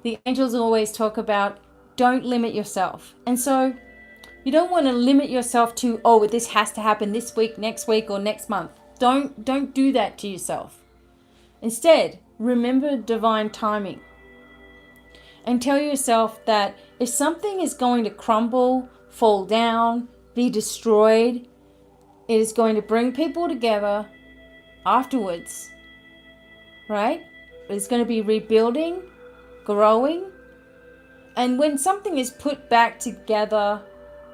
S1: the angels always talk about don't limit yourself. And so you don't want to limit yourself to, this has to happen this week, next week, or next month. Don't do that to yourself. Instead, remember divine timing. And tell yourself that if something is going to crumble, fall down, be destroyed, it is going to bring people together afterwards, right? It's going to be rebuilding, growing. And when something is put back together,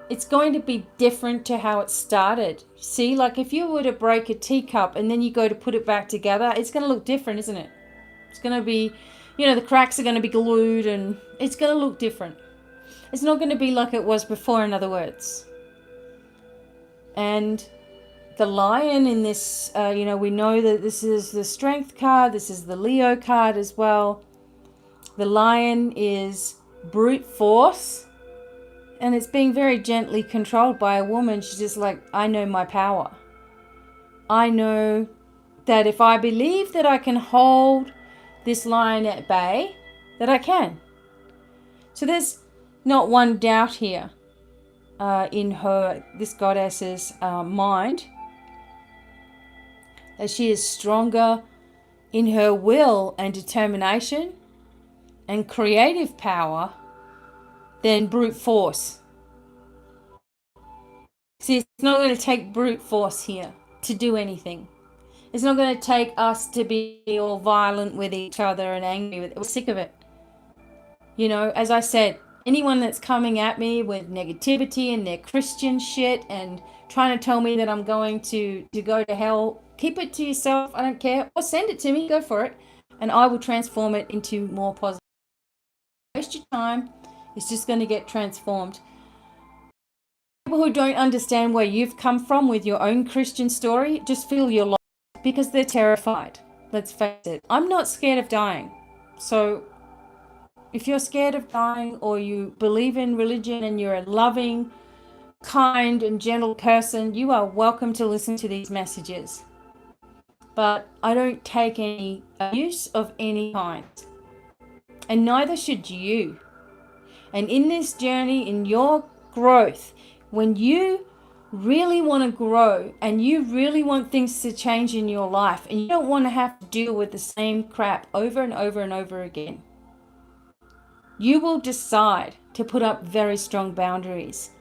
S1: it's going to be different to how it started. See, like if you were to break a teacup and then you go to put it back together, it's going to look different, isn't it? It's going to be, the cracks are going to be glued and it's going to look different. It's not going to be like it was before, in other words. And the lion in this, we know that this is the strength card. This is the Leo card as well. The lion is brute force. And it's being very gently controlled by a woman. She's just like, I know my power. I know that if I believe that I can hold this lion at bay, that I can. So there's not one doubt here in this goddess's mind, that she is stronger in her will and determination and creative power than brute force. See, it's not going to take brute force here to do anything. It's not going to take us to be all violent with each other and angry with it. We're sick of it. As I said, anyone that's coming at me with negativity and their Christian shit and trying to tell me that I'm going to go to hell, keep it to yourself. I don't care. Or send it to me. Go for it. And I will transform it into more positive. Waste your time. It's just going to get transformed. People who don't understand where you've come from with your own Christian story just feel you're lost because they're terrified. Let's face it. I'm not scared of dying. So if you're scared of dying, or you believe in religion and you're a loving, kind and gentle person, you are welcome to listen to these messages. But I don't take any use of any kind. And neither should you. And in this journey, in your growth, when you really want to grow and you really want things to change in your life and you don't want to have to deal with the same crap over and over and over again, you will decide to put up very strong boundaries.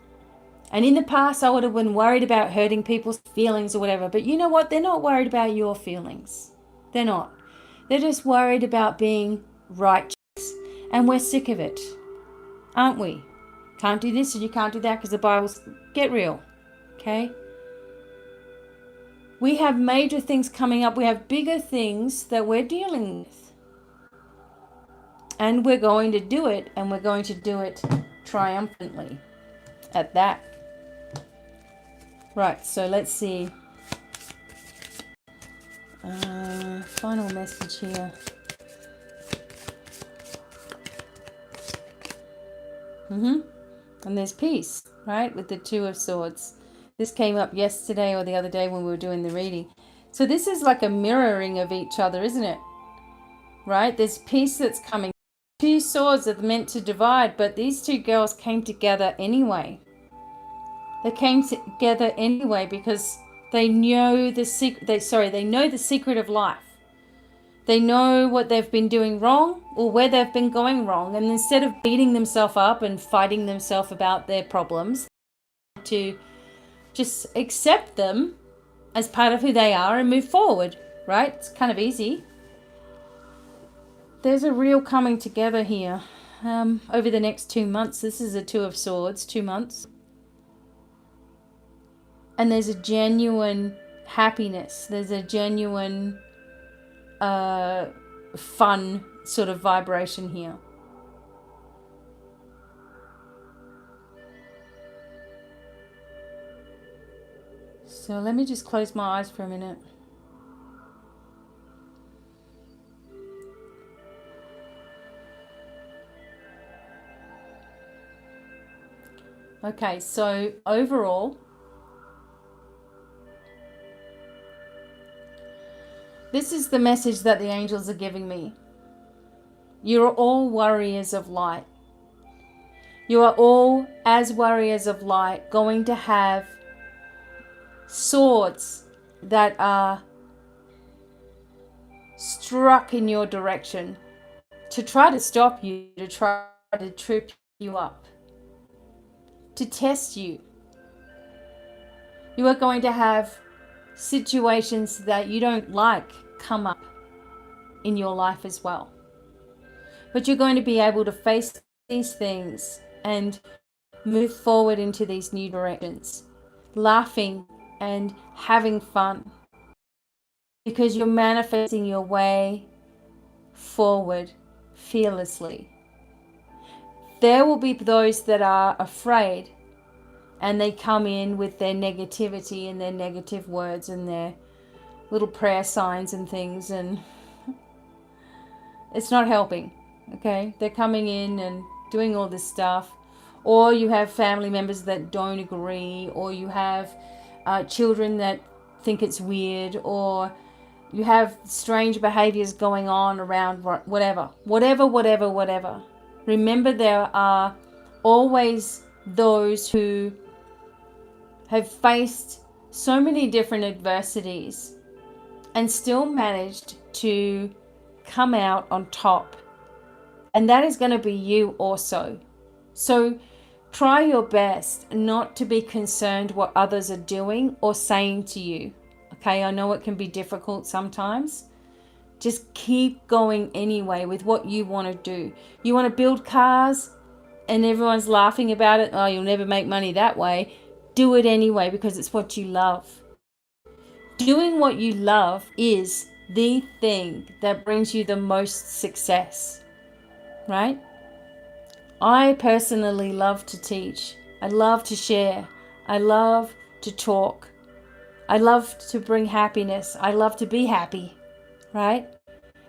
S1: And in the past, I would have been worried about hurting people's feelings or whatever. But you know what? They're not worried about your feelings. They're not. They're just worried about being righteous. And we're sick of it, aren't we? Can't do this and you can't do that because the Bible's... Get real, okay? We have major things coming up. We have bigger things that we're dealing with. And we're going to do it, and we're going to do it triumphantly at that. Right, so let's see. Final message here. And there's peace, right, with the Two of Swords. This came up yesterday or the other day when we were doing the reading. So this is like a mirroring of each other, isn't it? Right? There's peace that's coming. Two swords are meant to divide, but these two girls came together anyway. They came together anyway because they know the secret. They know the secret of life. They know what they've been doing wrong or where they've been going wrong. And instead of beating themselves up and fighting themselves about their problems, to just accept them as part of who they are and move forward, right? It's kind of easy. There's a real coming together here over the next 2 months. This is a Two of Swords, 2 months. And there's a genuine happiness. There's a genuine fun sort of vibration here. So let me just close my eyes for a minute. Okay, so overall, this is the message that the angels are giving me. You are all warriors of light. You are all, as warriors of light, going to have swords that are struck in your direction to try to stop you, to try to trip you up, to test you. You are going to have situations that you don't like come up in your life as well. But you're going to be able to face these things and move forward into these new directions, laughing and having fun, because you're manifesting your way forward fearlessly. There will be those that are afraid and they come in with their negativity and their negative words and their little prayer signs and things, and it's not helping. Okay, they're coming in and doing all this stuff. Or you have family members that don't agree, or you have children that think it's weird, or you have strange behaviors going on around whatever. Remember, there are always those who have faced so many different adversities and still managed to come out on top. And that is going to be you also. So try your best not to be concerned what others are doing or saying to you. Okay, I know it can be difficult sometimes. Just keep going anyway with what you want to do. You want to build cars and everyone's laughing about it. Oh, you'll never make money that way. Do it anyway because it's what you love. Doing what you love is the thing that brings you the most success, right? I personally love to teach. I love to share. I love to talk. I love to bring happiness. I love to be happy, right?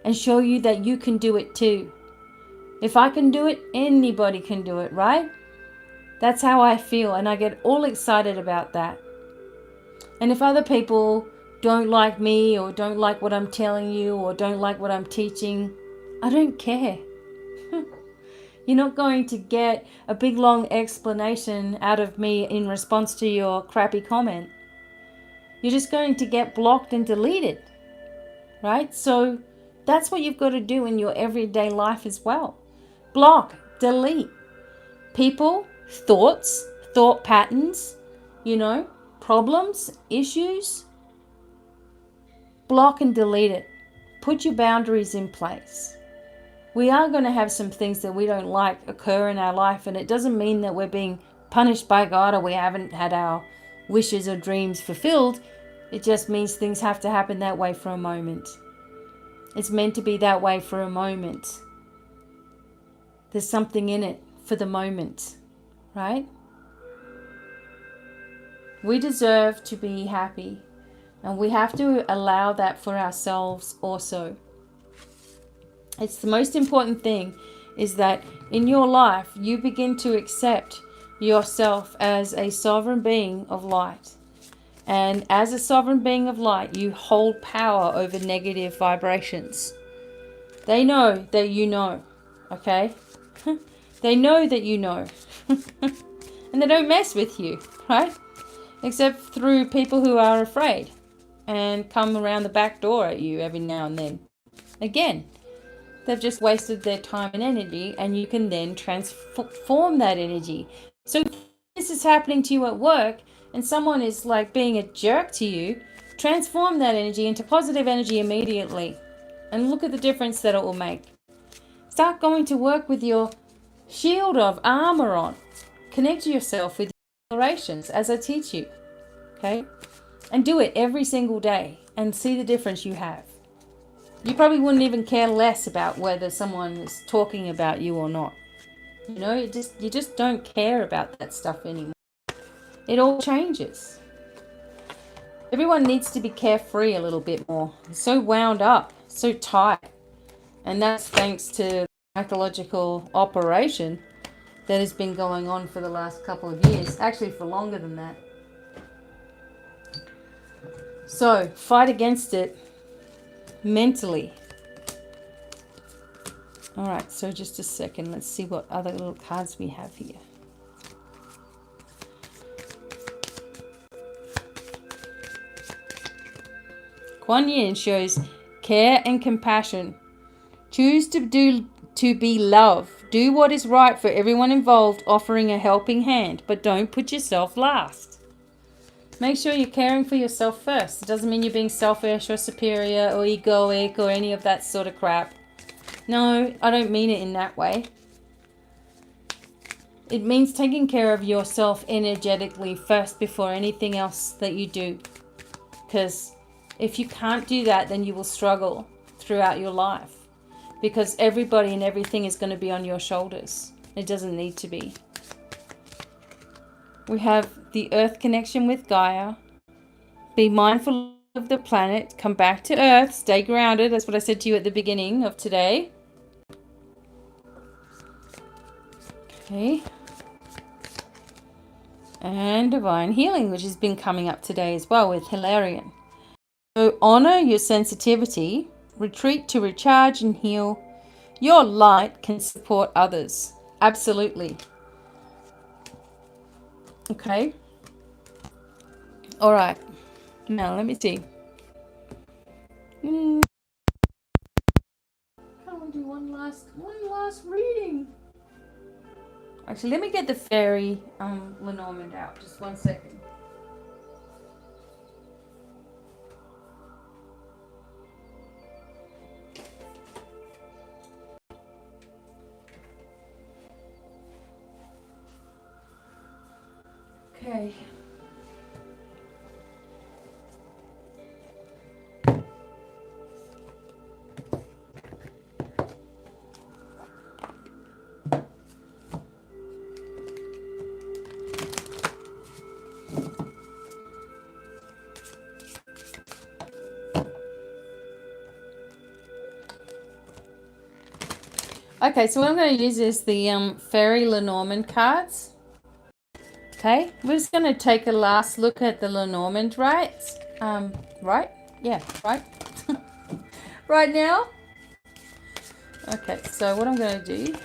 S1: And show you that you can do it too. If I can do it, anybody can do it, right? That's how I feel, and I get all excited about that. And if other people don't like me or don't like what I'm telling you or don't like what I'm teaching, I don't care. You're not going to get a big long explanation out of me in response to your crappy comment. You're just going to get blocked and deleted, right? So that's what you've got to do in your everyday life as well. Block, delete people, thoughts, thought patterns, problems, issues. Block and delete it. Put your boundaries in place. we are going to have some things that we don't like occur in our life, and it doesn't mean that we're being punished by God or we haven't had our wishes or dreams fulfilled. It just means things have to happen that way for a moment. It's meant to be that way for a moment. There's something in it for the moment, right? We deserve to be happy, and we have to allow that for ourselves also. It's the most important thing, is that in your life you begin to accept yourself as a sovereign being of light. And as a sovereign being of light, you hold power over negative vibrations. They know that you know, okay? They know that you know. And they don't mess with you, right? Except through people who are afraid and come around the back door at you every now and then. Again, they've just wasted their time and energy, and you can then transform that energy. So if this is happening to you at work and someone is like being a jerk to you, transform that energy into positive energy immediately, and look at the difference that it will make. Start going to work with your shield of armor on. Connect yourself with your declarations as I teach you, okay? And do it every single day and see the difference you have. You probably wouldn't even care less about whether someone is talking about you or not. You know, you just don't care about that stuff anymore. It all changes. Everyone needs to be carefree a little bit more. It's so wound up, so tight. And that's thanks to the psychological operation that has been going on for the last couple of years. Actually, for longer than that. So, fight against it mentally. Alright, so just a second. Let's see what other little cards we have here. Kuan Yin shows care and compassion. Choose to be love. Do what is right for everyone involved, offering a helping hand, but don't put yourself last. Make sure you're caring for yourself first. It doesn't mean you're being selfish or superior or egoic or any of that sort of crap. No, I don't mean it in that way. It means taking care of yourself energetically first before anything else that you do. Because if you can't do that, then you will struggle throughout your life. Because everybody and everything is going to be on your shoulders. It doesn't need to be. We have the earth connection with Gaia. Be mindful of the planet. Come back to earth. Stay grounded. That's what I said to you at the beginning of today. Okay. And divine healing, which has been coming up today as well with Hilarion. So honor your sensitivity. Retreat to recharge and heal. Your light can support others. Absolutely. Okay. All right. Now let me see. Can we do one last reading? Actually, let me get the fairy Lenormand out. Just 1 second. Okay. Okay, so what I'm going to use is the Fairy Lenormand cards. Okay, we're just going to take a last look at the Lenormand, right? Right? Yeah, right. Right now. Okay, so what I'm going to do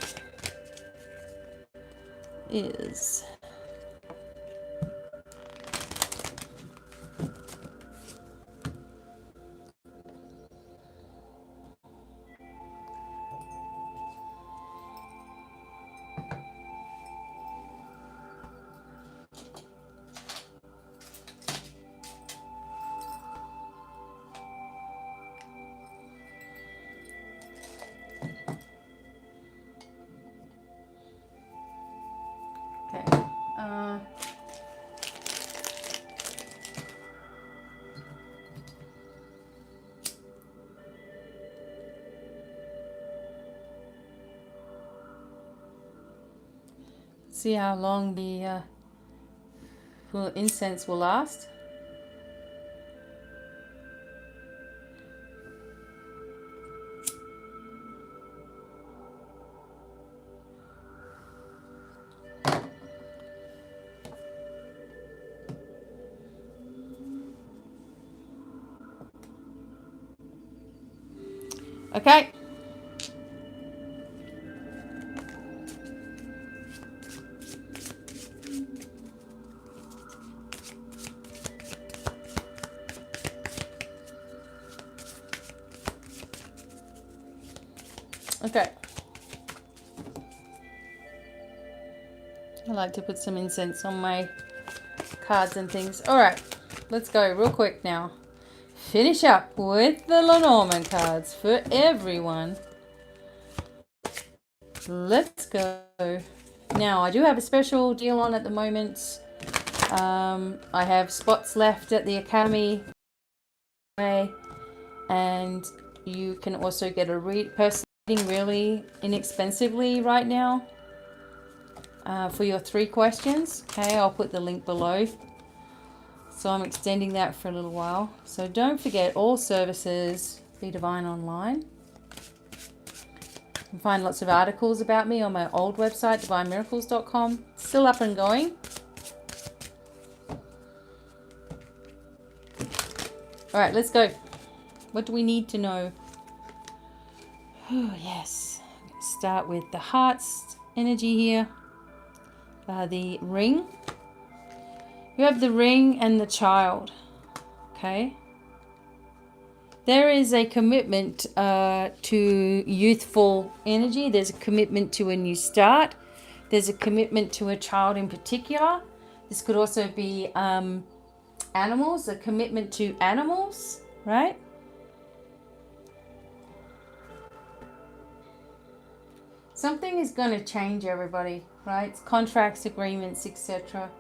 S1: is... See how long the incense will last. Okay. Okay. I like to put some incense on my cards and things. All right, let's go real quick now. Finish up with the Lenormand cards for everyone. Let's go. Now, I do have a special deal on at the moment. I have spots left at the Academy. And you can also get a person reading really inexpensively right now for your 3 questions. Okay, I'll put the link below. So I'm extending that for a little while. So don't forget, all services, BDevine online. You can find lots of articles about me on my old website, devinemiracles.com. Still up and going. All right, let's go. What do we need to know? Oh, yes. Start with the heart's energy here. The ring. You have the ring and the child. Okay. There is a commitment to youthful energy. There's a commitment to a new start. There's a commitment to a child in particular. This could also be animals, a commitment to animals, right? Something is going to change, everybody, right? Contracts, agreements, etc.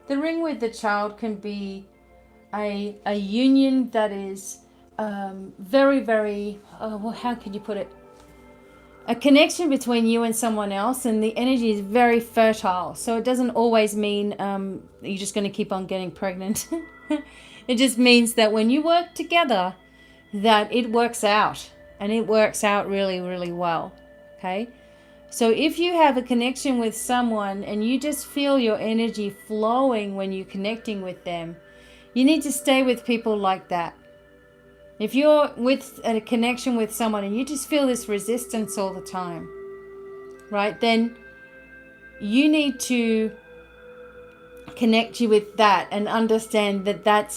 S1: The ring with the child can be a union that is very, very, well, how can you put it? A connection between you and someone else, and the energy is very fertile. So it doesn't always mean you're just going to keep on getting pregnant. It just means that when you work together, that it works out, and it works out really, really well. Okay. So if you have a connection with someone and you just feel your energy flowing when you're connecting with them, you need to stay with people like that. If you're with a connection with someone and you just feel this resistance all the time, right, then you need to connect you with that and understand that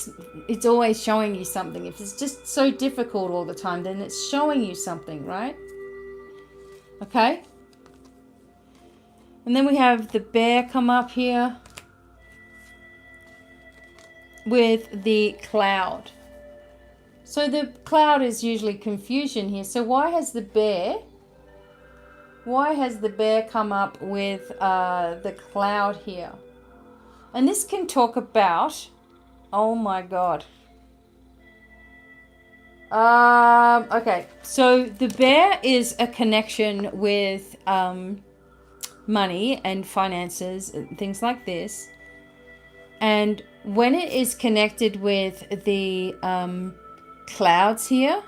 S1: it's always showing you something. If it's just so difficult all the time, then it's showing you something, right? Okay. And then we have the bear come up here with the cloud. So the cloud is usually confusion here. So why has the bear come up with the cloud here? And this can talk about, oh my God. Okay, so the bear is a connection with money and finances and things like this. And when it is connected with the clouds here,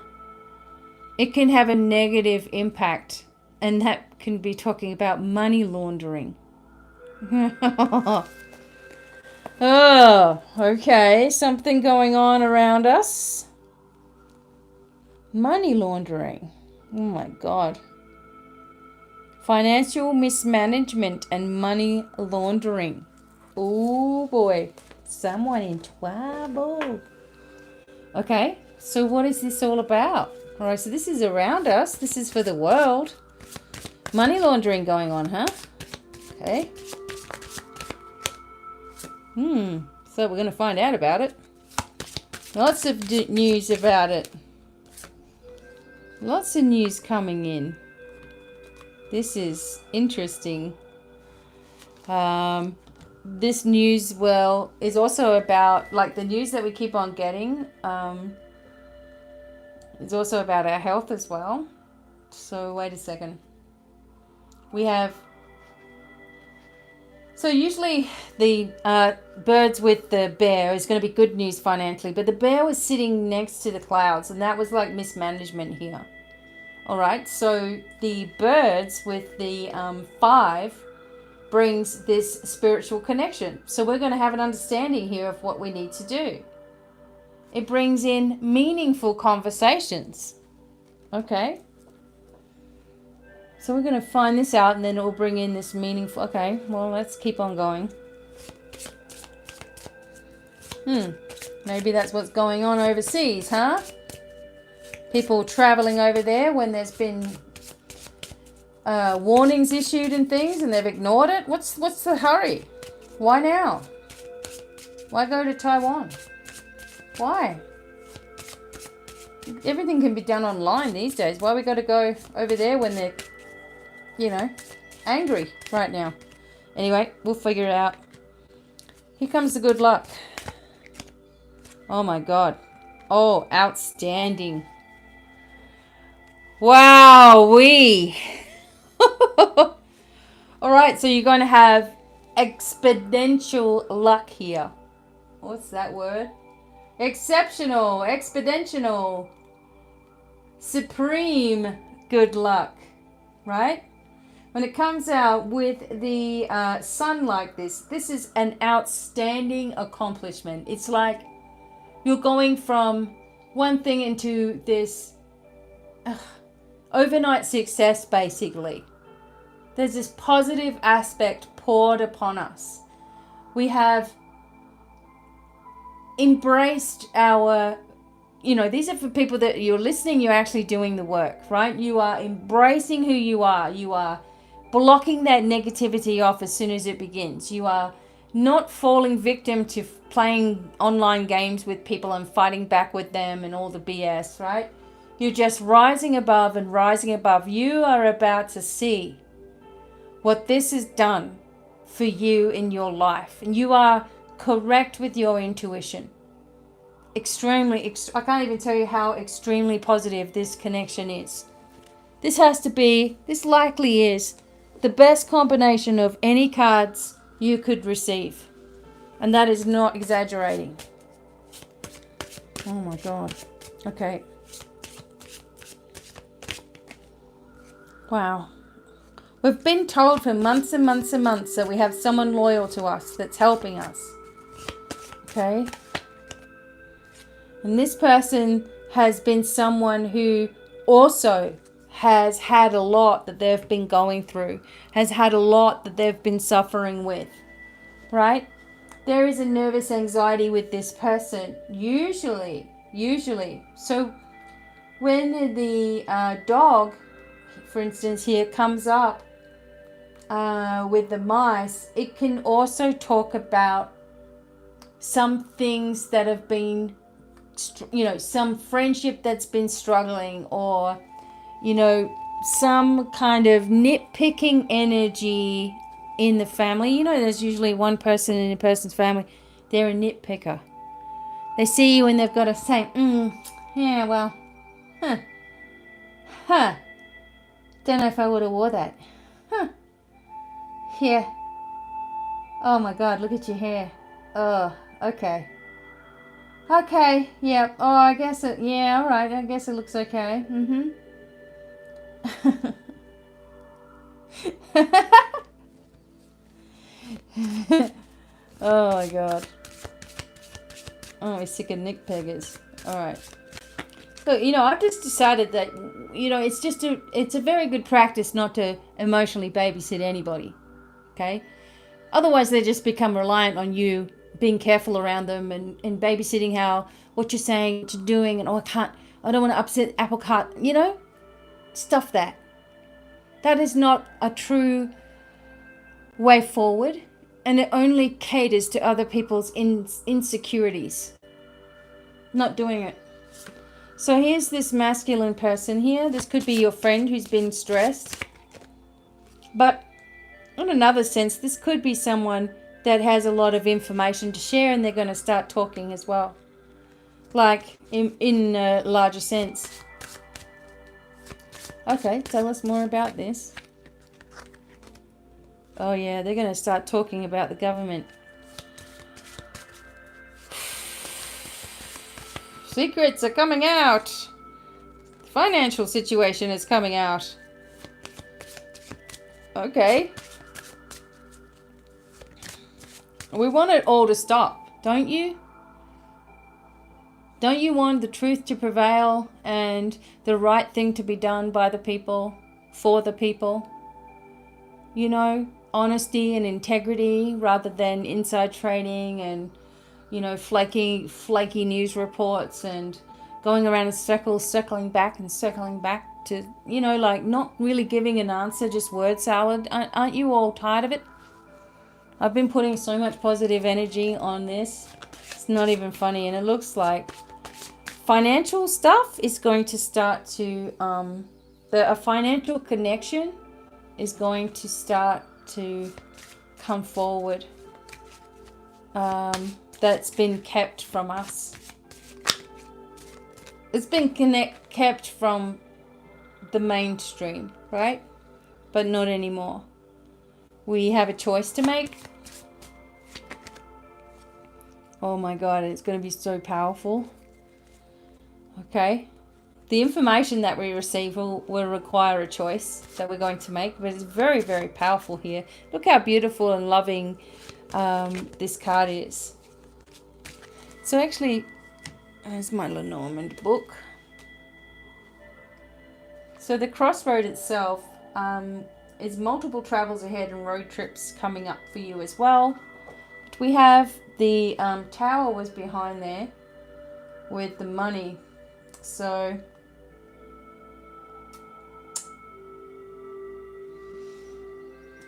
S1: it can have a negative impact, and that can be talking about money laundering. Oh, okay, something going on around us. Money laundering. Oh my God. Financial mismanagement and money laundering. Oh boy, someone in trouble. Okay, so what is this all about? All right, so this is around us. This is for the world. Money laundering going on, huh? Okay. So we're going to find out about it. Lots of news about it. Lots of news coming in. This is interesting. This news, well, is also about, like the news that we keep on getting, is also about our health as well. So wait a second. We have So usually the birds with the bear is going to be good news financially, but the bear was sitting next to the clouds, and that was like mismanagement here. All right, so the birds with the 5 brings this spiritual connection. So we're going to have an understanding here of what we need to do. It brings in meaningful conversations. Okay. So we're going to find this out, and then it will bring in this meaningful... Okay, well, let's keep on going. Maybe that's what's going on overseas, huh? People traveling over there when there's been warnings issued and things, and they've ignored it. What's the hurry? Why now? Why go to Taiwan? Why? Everything can be done online these days. Why we got to go over there when they're, angry right now? Anyway, we'll figure it out. Here comes the good luck. Oh my God. Oh, outstanding. Wow-wee. All right, so you're going to have exponential luck here. What's that word? Exceptional, exponential, supreme good luck, right? When it comes out with the sun like this is an outstanding accomplishment. It's like you're going from one thing into this overnight success, basically. There's this positive aspect poured upon us. We have embraced our, these are for people that you're listening, you're actually doing the work, right? You are embracing who you are. You are blocking that negativity off as soon as it begins. You are not falling victim to playing online games with people and fighting back with them and all the BS, right? You're just rising above and rising above. You are about to see what this has done for you in your life. And you are correct with your intuition. I can't even tell you how extremely positive this connection is. This likely is the best combination of any cards you could receive. And that is not exaggerating. Oh my God. Okay. Wow. We've been told for months and months and months that we have someone loyal to us that's helping us. Okay? And this person has been someone who also has had a lot that they've been going through, has had a lot that they've been suffering with, right? There is a nervous anxiety with this person, usually. So when the dog, for instance, here comes up with the mice, it can also talk about some things that have been, some friendship that's been struggling, or, some kind of nitpicking energy in the family. There's usually one person in a person's family, they're a nitpicker. They see you and they've got to say, yeah, well, don't know if I would have wore that. Yeah. Oh my God, look at your hair. Oh, okay. Okay, yeah. Oh, I guess it, yeah, all right. I guess it looks okay. Oh my God. Oh, we're sick of nitpickers. All right. Look, I've just decided that, it's a very good practice not to emotionally babysit anybody. Okay? Otherwise, they just become reliant on you being careful around them and babysitting what you're saying, what you're doing, and I don't want to upset apple cart, stuff that. That is not a true way forward, and it only caters to other people's insecurities. Not doing it. So here's this masculine person here. This could be your friend who's been stressed. But in another sense, this could be someone that has a lot of information to share, and they're going to start talking as well. Like in a larger sense. Okay, tell us more about this. Oh yeah, they're going to start talking about the government. Secrets are coming out. The financial situation is coming out. Okay. We want it all to stop, don't you? Don't you want the truth to prevail and the right thing to be done by the people, for the people? You know, honesty and integrity rather than inside trading and, you know, flaky news reports and going around in circles, circling back to, you know, like not really giving an answer, just word salad. Aren't you all tired of it? I've been putting so much positive energy on this. It's not even funny. And it looks like financial stuff is going to start to, a financial connection is going to start to come forward. That's been kept from us. It's been kept from the mainstream, right? But not anymore. We have a choice to make. Oh my God, it's going to be so powerful. Okay. The information that we receive will require a choice that we're going to make, but it's very, very powerful here. Look how beautiful and loving this card is. So actually, there's my Lenormand book. So the crossroad itself is multiple travels ahead and road trips coming up for you as well. We have the tower was behind there with the money. So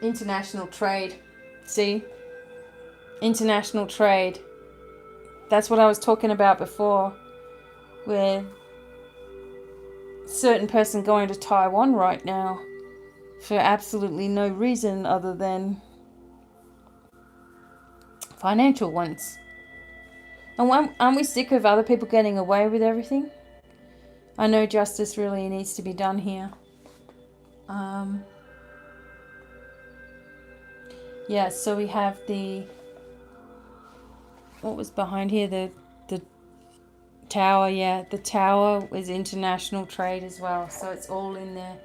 S1: international trade. See? International trade. That's what I was talking about before, with a certain person going to Taiwan right now for absolutely no reason other than financial ones. And aren't we sick of other people getting away with everything? I know justice really needs to be done here. Yeah, so we have what was behind here? The tower, yeah. The tower is international trade as well, so it's all in there.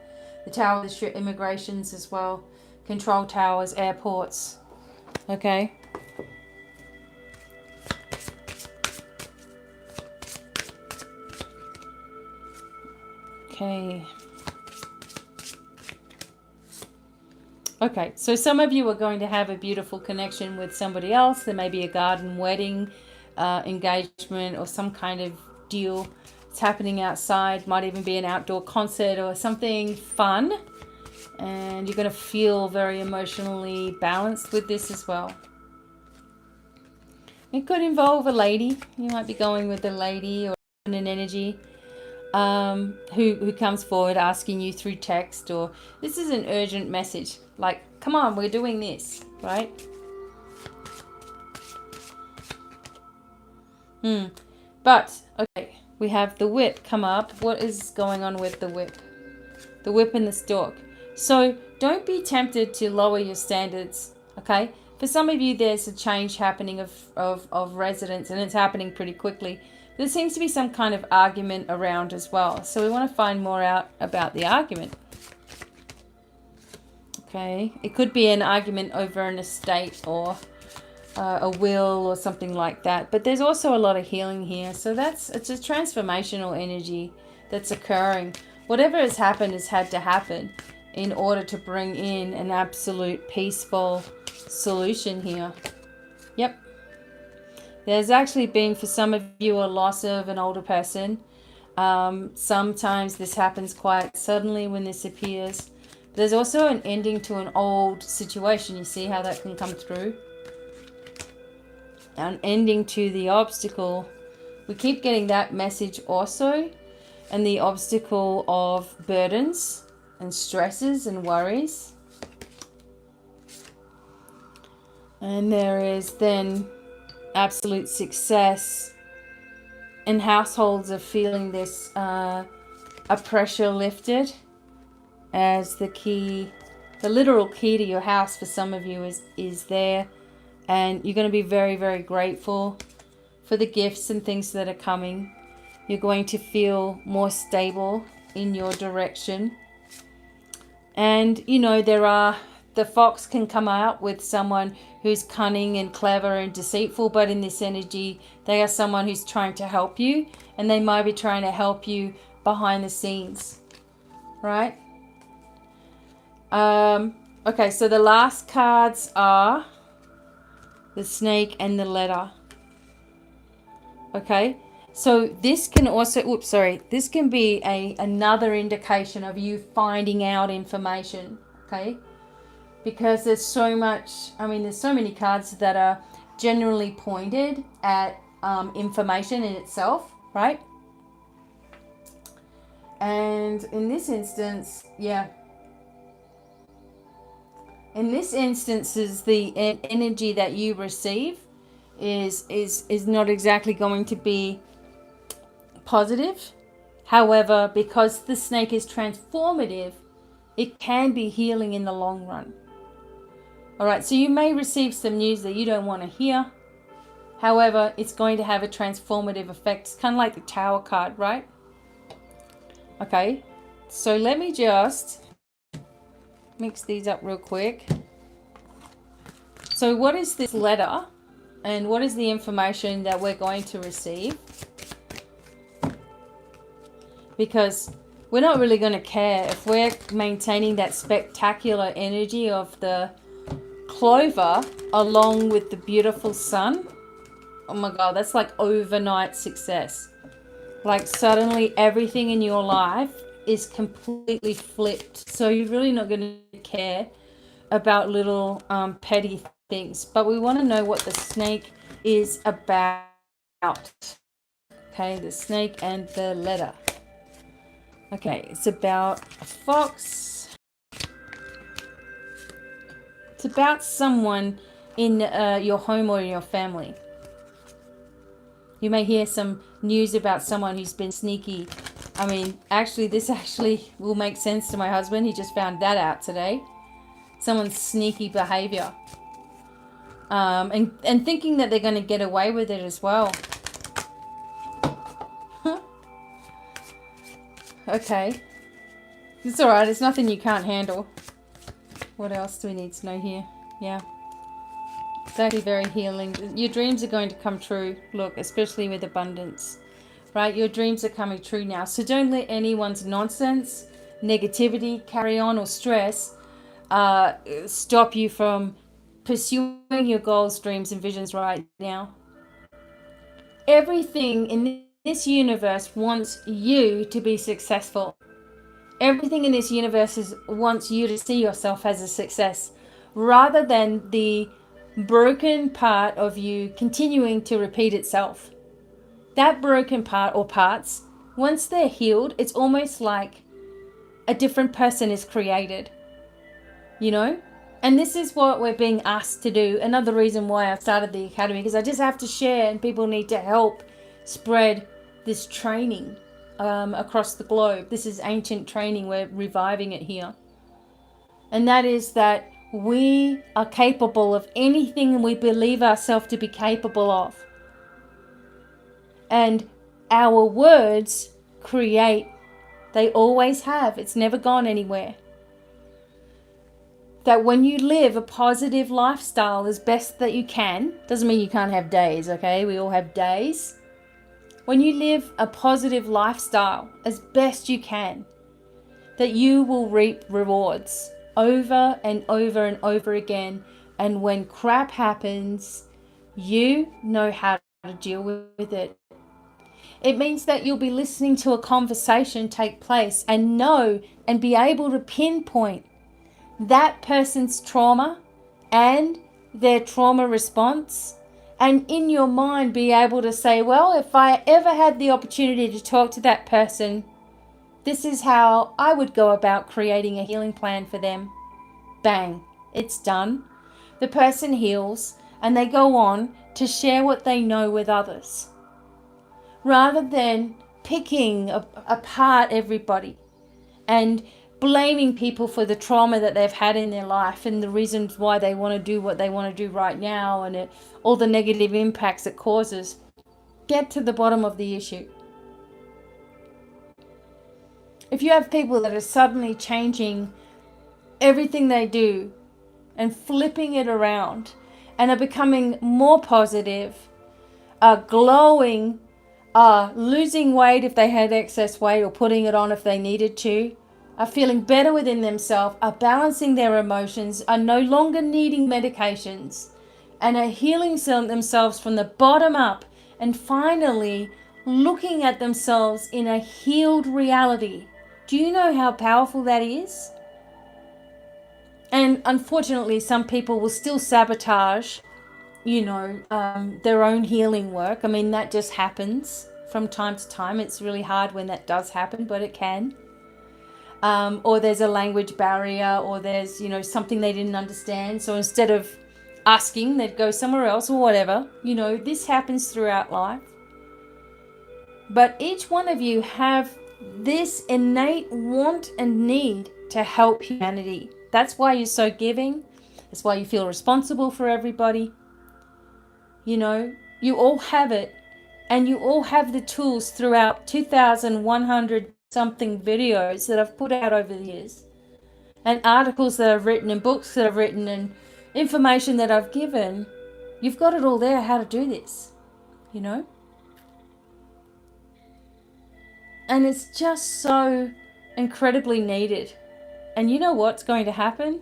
S1: The tower is immigrations as well. Control towers, airports. Okay. Okay, so some of you are going to have a beautiful connection with somebody else. There may be a garden wedding, engagement, or some kind of deal. It's happening outside. Might even be an outdoor concert or something fun. And you're going to feel very emotionally balanced with this as well. It could involve a lady. You might be going with a lady or an energy. Who comes forward asking you through text, or this is an urgent message, like, come on, we're doing this, right? But okay, we have the whip come up. What is going on with the whip? The whip and the stork. So don't be tempted to lower your standards. Okay, for some of you there's a change happening of residence, and it's happening pretty quickly. There seems to be some kind of argument around as well. So we want to find more out about the argument. Okay. It could be an argument over an estate or a will or something like that. But there's also a lot of healing here. So it's a transformational energy that's occurring. Whatever has happened has had to happen in order to bring in an absolute peaceful solution here. Yep. There's actually been, for some of you, a loss of an older person. Sometimes this happens quite suddenly when this appears. There's also an ending to an old situation. You see how that can come through? An ending to the obstacle. We keep getting that message also. And the obstacle of burdens and stresses and worries. And there is then absolute success, and households are feeling this a pressure lifted as the The literal key to your house for some of you is there, and you're going to be very, very grateful for the gifts and things that are coming. You're going to feel more stable in your direction. And, you know, the fox can come out with someone who's cunning and clever and deceitful, but in this energy, they are someone who's trying to help you, and they might be trying to help you behind the scenes, right? Okay, so the last cards are the snake and the letter. Okay, so this can also, this can be another indication of you finding out information, okay? Because there's so many cards that are generally pointed at information in itself, right? And in this instance, is the energy that you receive is not exactly going to be positive. However, because the snake is transformative, it can be healing in the long run. All right, so you may receive some news that you don't want to hear. However, it's going to have a transformative effect. It's kind of like the Tower card, right? Okay, so let me just mix these up real quick. So what is this letter, and what is the information that we're going to receive? Because we're not really going to care if we're maintaining that spectacular energy of the clover along with the beautiful sun. Oh my God, that's like overnight success. Like suddenly everything in your life is completely flipped. So you're really not going to care about little petty things. But we want to know what the snake is about. Okay, the snake and the letter. Okay, it's about a fox. It's about someone in your home or in your family. You may hear some news about someone who's been sneaky. I mean, this actually will make sense to my husband. He just found that out today. Someone's sneaky behavior. And thinking that they're going to get away with it as well. Okay. It's alright. It's nothing you can't handle. What else do we need to know here? Yeah. It's actually very healing. Your dreams are going to come true. Look, especially with abundance. Right? Your dreams are coming true now. So don't let anyone's nonsense, negativity, carry on, or stress stop you from pursuing your goals, dreams, and visions right now. Everything in this universe wants you to be successful. Everything in this universe wants you to see yourself as a success, rather than the broken part of you continuing to repeat itself. That broken part or parts, once they're healed, it's almost like a different person is created. You know? And this is what we're being asked to do. Another reason why I started the academy, because I just have to share, and people need to help spread this training across the globe. This is ancient training. We're reviving it here. And that is that we are capable of anything we believe ourselves to be capable of. And our words create. They always have. It's never gone anywhere. That when you live a positive lifestyle as best that you can, doesn't mean you can't have days, okay? We all have days. When you live a positive lifestyle as best you can, that you will reap rewards over and over and over again. And when crap happens, you know how to deal with it. It means that you'll be listening to a conversation take place and know and be able to pinpoint that person's trauma and their trauma response, and in your mind be able to say, well, if I ever had the opportunity to talk to that person, this is how I would go about creating a healing plan for them. Bang, it's done. The person heals and they go on to share what they know with others, rather than picking apart everybody and blaming people for the trauma that they've had in their life and the reasons why they want to do what they want to do right now, and all the negative impacts it causes. Get to the bottom of the issue. If you have people that are suddenly changing everything they do and flipping it around and are becoming more positive, are glowing, are losing weight if they had excess weight or putting it on if they needed to, are feeling better within themselves, are balancing their emotions, are no longer needing medications, and are healing themselves from the bottom up, and finally looking at themselves in a healed reality. Do you know how powerful that is? And unfortunately, some people will still sabotage, their own healing work. I mean, that just happens from time to time. It's really hard when that does happen, but it can. Or there's a language barrier, or there's, something they didn't understand. So instead of asking, they'd go somewhere else or whatever. This happens throughout life. But each one of you have this innate want and need to help humanity. That's why you're so giving. That's why you feel responsible for everybody. You all have it, and you all have the tools throughout 2,100 something videos that I've put out over the years, and articles that I've written, and books that I've written, and information that I've given. You've got it all there, how to do this, And it's just so incredibly needed. And you know what's going to happen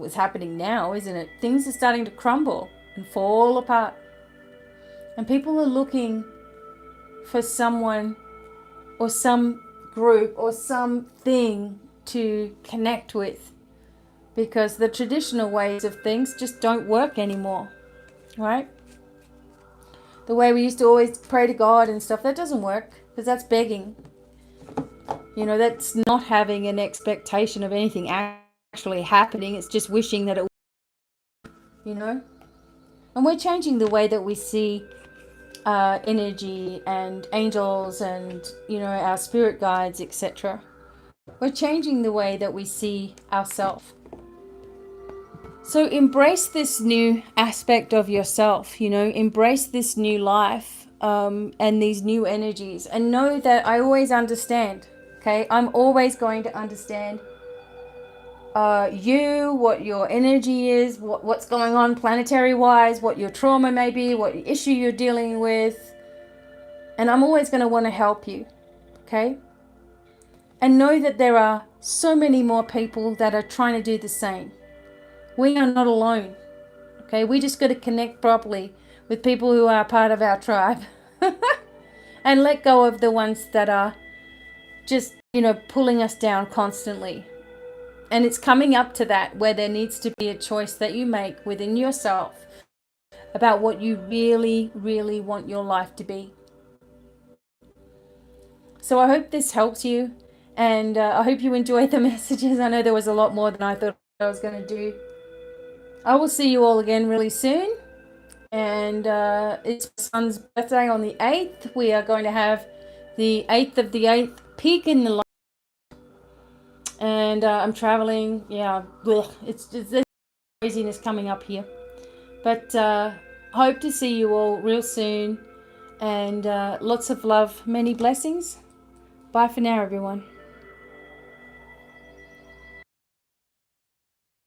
S1: it's happening now, isn't it? Things are starting to crumble and fall apart. And people are looking for someone or some group or something to connect with, because the traditional ways of things just don't work anymore, right? The way we used to always pray to God and stuff, that doesn't work, because that's begging. That's not having an expectation of anything actually happening. It's just wishing that it would, And we're changing the way that we see energy and angels and, our spirit guides, etc. We're changing the way that we see ourselves. So embrace this new aspect of yourself, embrace this new life and these new energies, and know that I always understand, okay? I'm always going to understand what your energy is, what's going on planetary-wise, what your trauma may be, what issue you're dealing with, and I'm always going to want to help you, okay? And know that there are so many more people that are trying to do the same. We are not alone, okay? We just got to connect properly with people who are part of our tribe and let go of the ones that are just, pulling us down constantly. And it's coming up to that where there needs to be a choice that you make within yourself about what you really, really want your life to be. So I hope this helps you, and I hope you enjoyed the messages. I know there was a lot more than I thought I was going to do. I will see you all again really soon, and it's my son's birthday on the 8th. We are going to have the 8th of the 8th peak in the light, and I'm traveling. It's there's craziness coming up here, but hope to see you all real soon, and lots of love, many blessings. Bye for now, everyone.